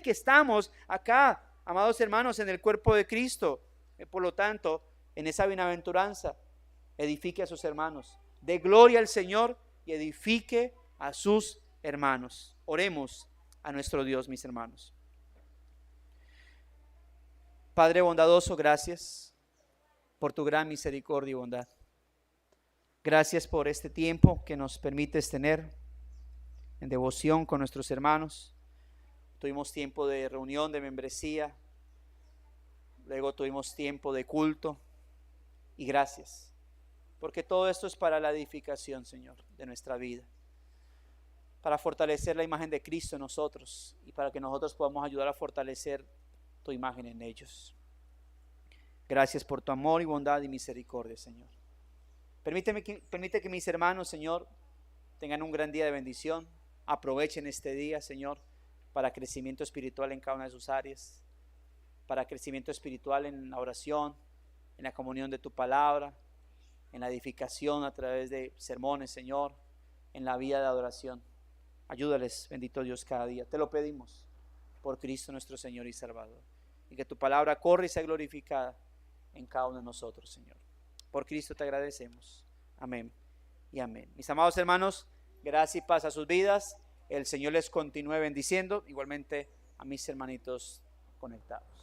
que estamos acá, amados hermanos, en el cuerpo de Cristo. Por lo tanto, en esa bienaventuranza, edifique a sus hermanos, dé gloria al Señor y edifique a sus hermanos. Oremos a nuestro Dios, mis hermanos. Padre bondadoso, gracias por tu gran misericordia y bondad. Gracias por este tiempo que nos permites tener en devoción con nuestros hermanos. Tuvimos tiempo de reunión, de membresía. Luego tuvimos tiempo de culto. Y gracias, porque todo esto es para la edificación, Señor, de nuestra vida. Para fortalecer la imagen de Cristo en nosotros y para que nosotros podamos ayudar a fortalecer tu imagen en ellos. Gracias por tu amor y bondad y misericordia, Señor. Permite que mis hermanos, Señor, tengan un gran día de bendición. Aprovechen este día, Señor, para crecimiento espiritual en cada una de sus áreas, para crecimiento espiritual en la oración, en la comunión de tu palabra, en la edificación a través de sermones, Señor, en la vida de adoración. Ayúdales, bendito Dios, cada día. Te lo pedimos por Cristo nuestro Señor y Salvador. Y que tu palabra corra y sea glorificada en cada uno de nosotros, Señor. Por Cristo te agradecemos. Amén y amén. Mis amados hermanos, gracia y paz a sus vidas. El Señor les continúe bendiciendo, igualmente a mis hermanitos conectados.